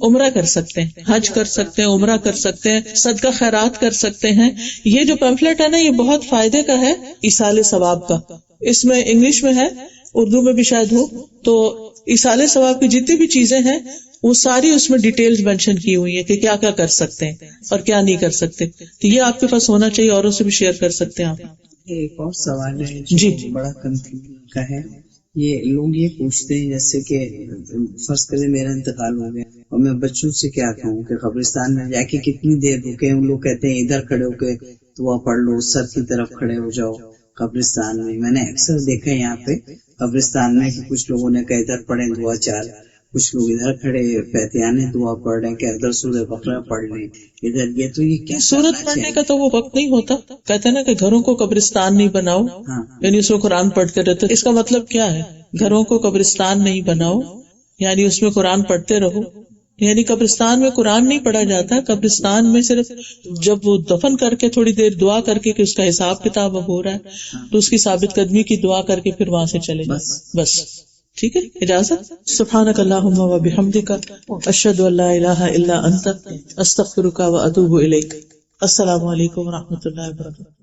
عمرہ کر سکتے ہیں، حج کر سکتے ہیں، عمرہ کر سکتے ہیں، صدقہ خیرات کر سکتے ہیں. یہ جو پمفلٹ ہے نا یہ بہت فائدے کا ہے، ایصال ثواب کا. اس میں انگلش میں ہے، اردو میں بھی شاید ہو. تو ایصال ثواب کی جتنی بھی چیزیں ہیں وہ ساری اس میں ڈیٹیلز مینشن کی ہوئی ہیں کہ کیا کیا کر سکتے ہیں اور کیا نہیں کر سکتے. تو یہ آپ کے پاس ہونا چاہیے، اوروں سے بھی شیئر کر سکتے ہیں آپ. ایک اور سوال ہے جو بڑا کنفیوژن کا ہے. یہ لوگ یہ پوچھتے ہیں جیسے کہ فرض کریں میرا انتقال ہو گیا اور میں بچوں سے کیا کہوں کہ قبرستان میں جا کے کتنی دیر رکے. ان لوگ کہتے ہیں ادھر کھڑے ہو کے دعا پڑھ لو، سر کی طرف کھڑے ہو جاؤ قبرستان میں. میں نے اکثر دیکھا یہاں پہ قبرستان میں کہ کچھ لوگوں نے کہا ادھر پڑھیں دعا چار، کچھ لوگ ادھر کھڑے فاتحہ دعا پڑھ رہے ہیں کہ ادھر سورہ بقرہ پڑھ لیں ادھر. یہ تو یہ کیا سورت پڑھنے کا تو وہ وقت نہیں ہوتا. کہتے ہیں نا کہ گھروں کو قبرستان نہیں بناؤ، یعنی اس میں قرآن پڑھتے رہتے. اس کا مطلب کیا ہے؟ گھروں کو قبرستان نہیں بناؤ یعنی اس میں قرآن پڑھتے رہو. یعنی قبرستان میں قرآن نہیں پڑھا جاتا، قبرستان میں صرف جب وہ دفن کر کے تھوڑی دیر دعا کر کے کہ اس کا حساب کتاب اب ہو رہا ہے تو اس کی ثابت قدمی کی دعا کر کے پھر وہاں سے چلے جائیں بس. ٹھیک ہے، اجازت. سبحانک اللہم و بحمدک، اشہد ان لا الہ الا انت، استغفرک و اتوب الیک. السلام علیکم و رحمۃ اللہ وبرکاتہ.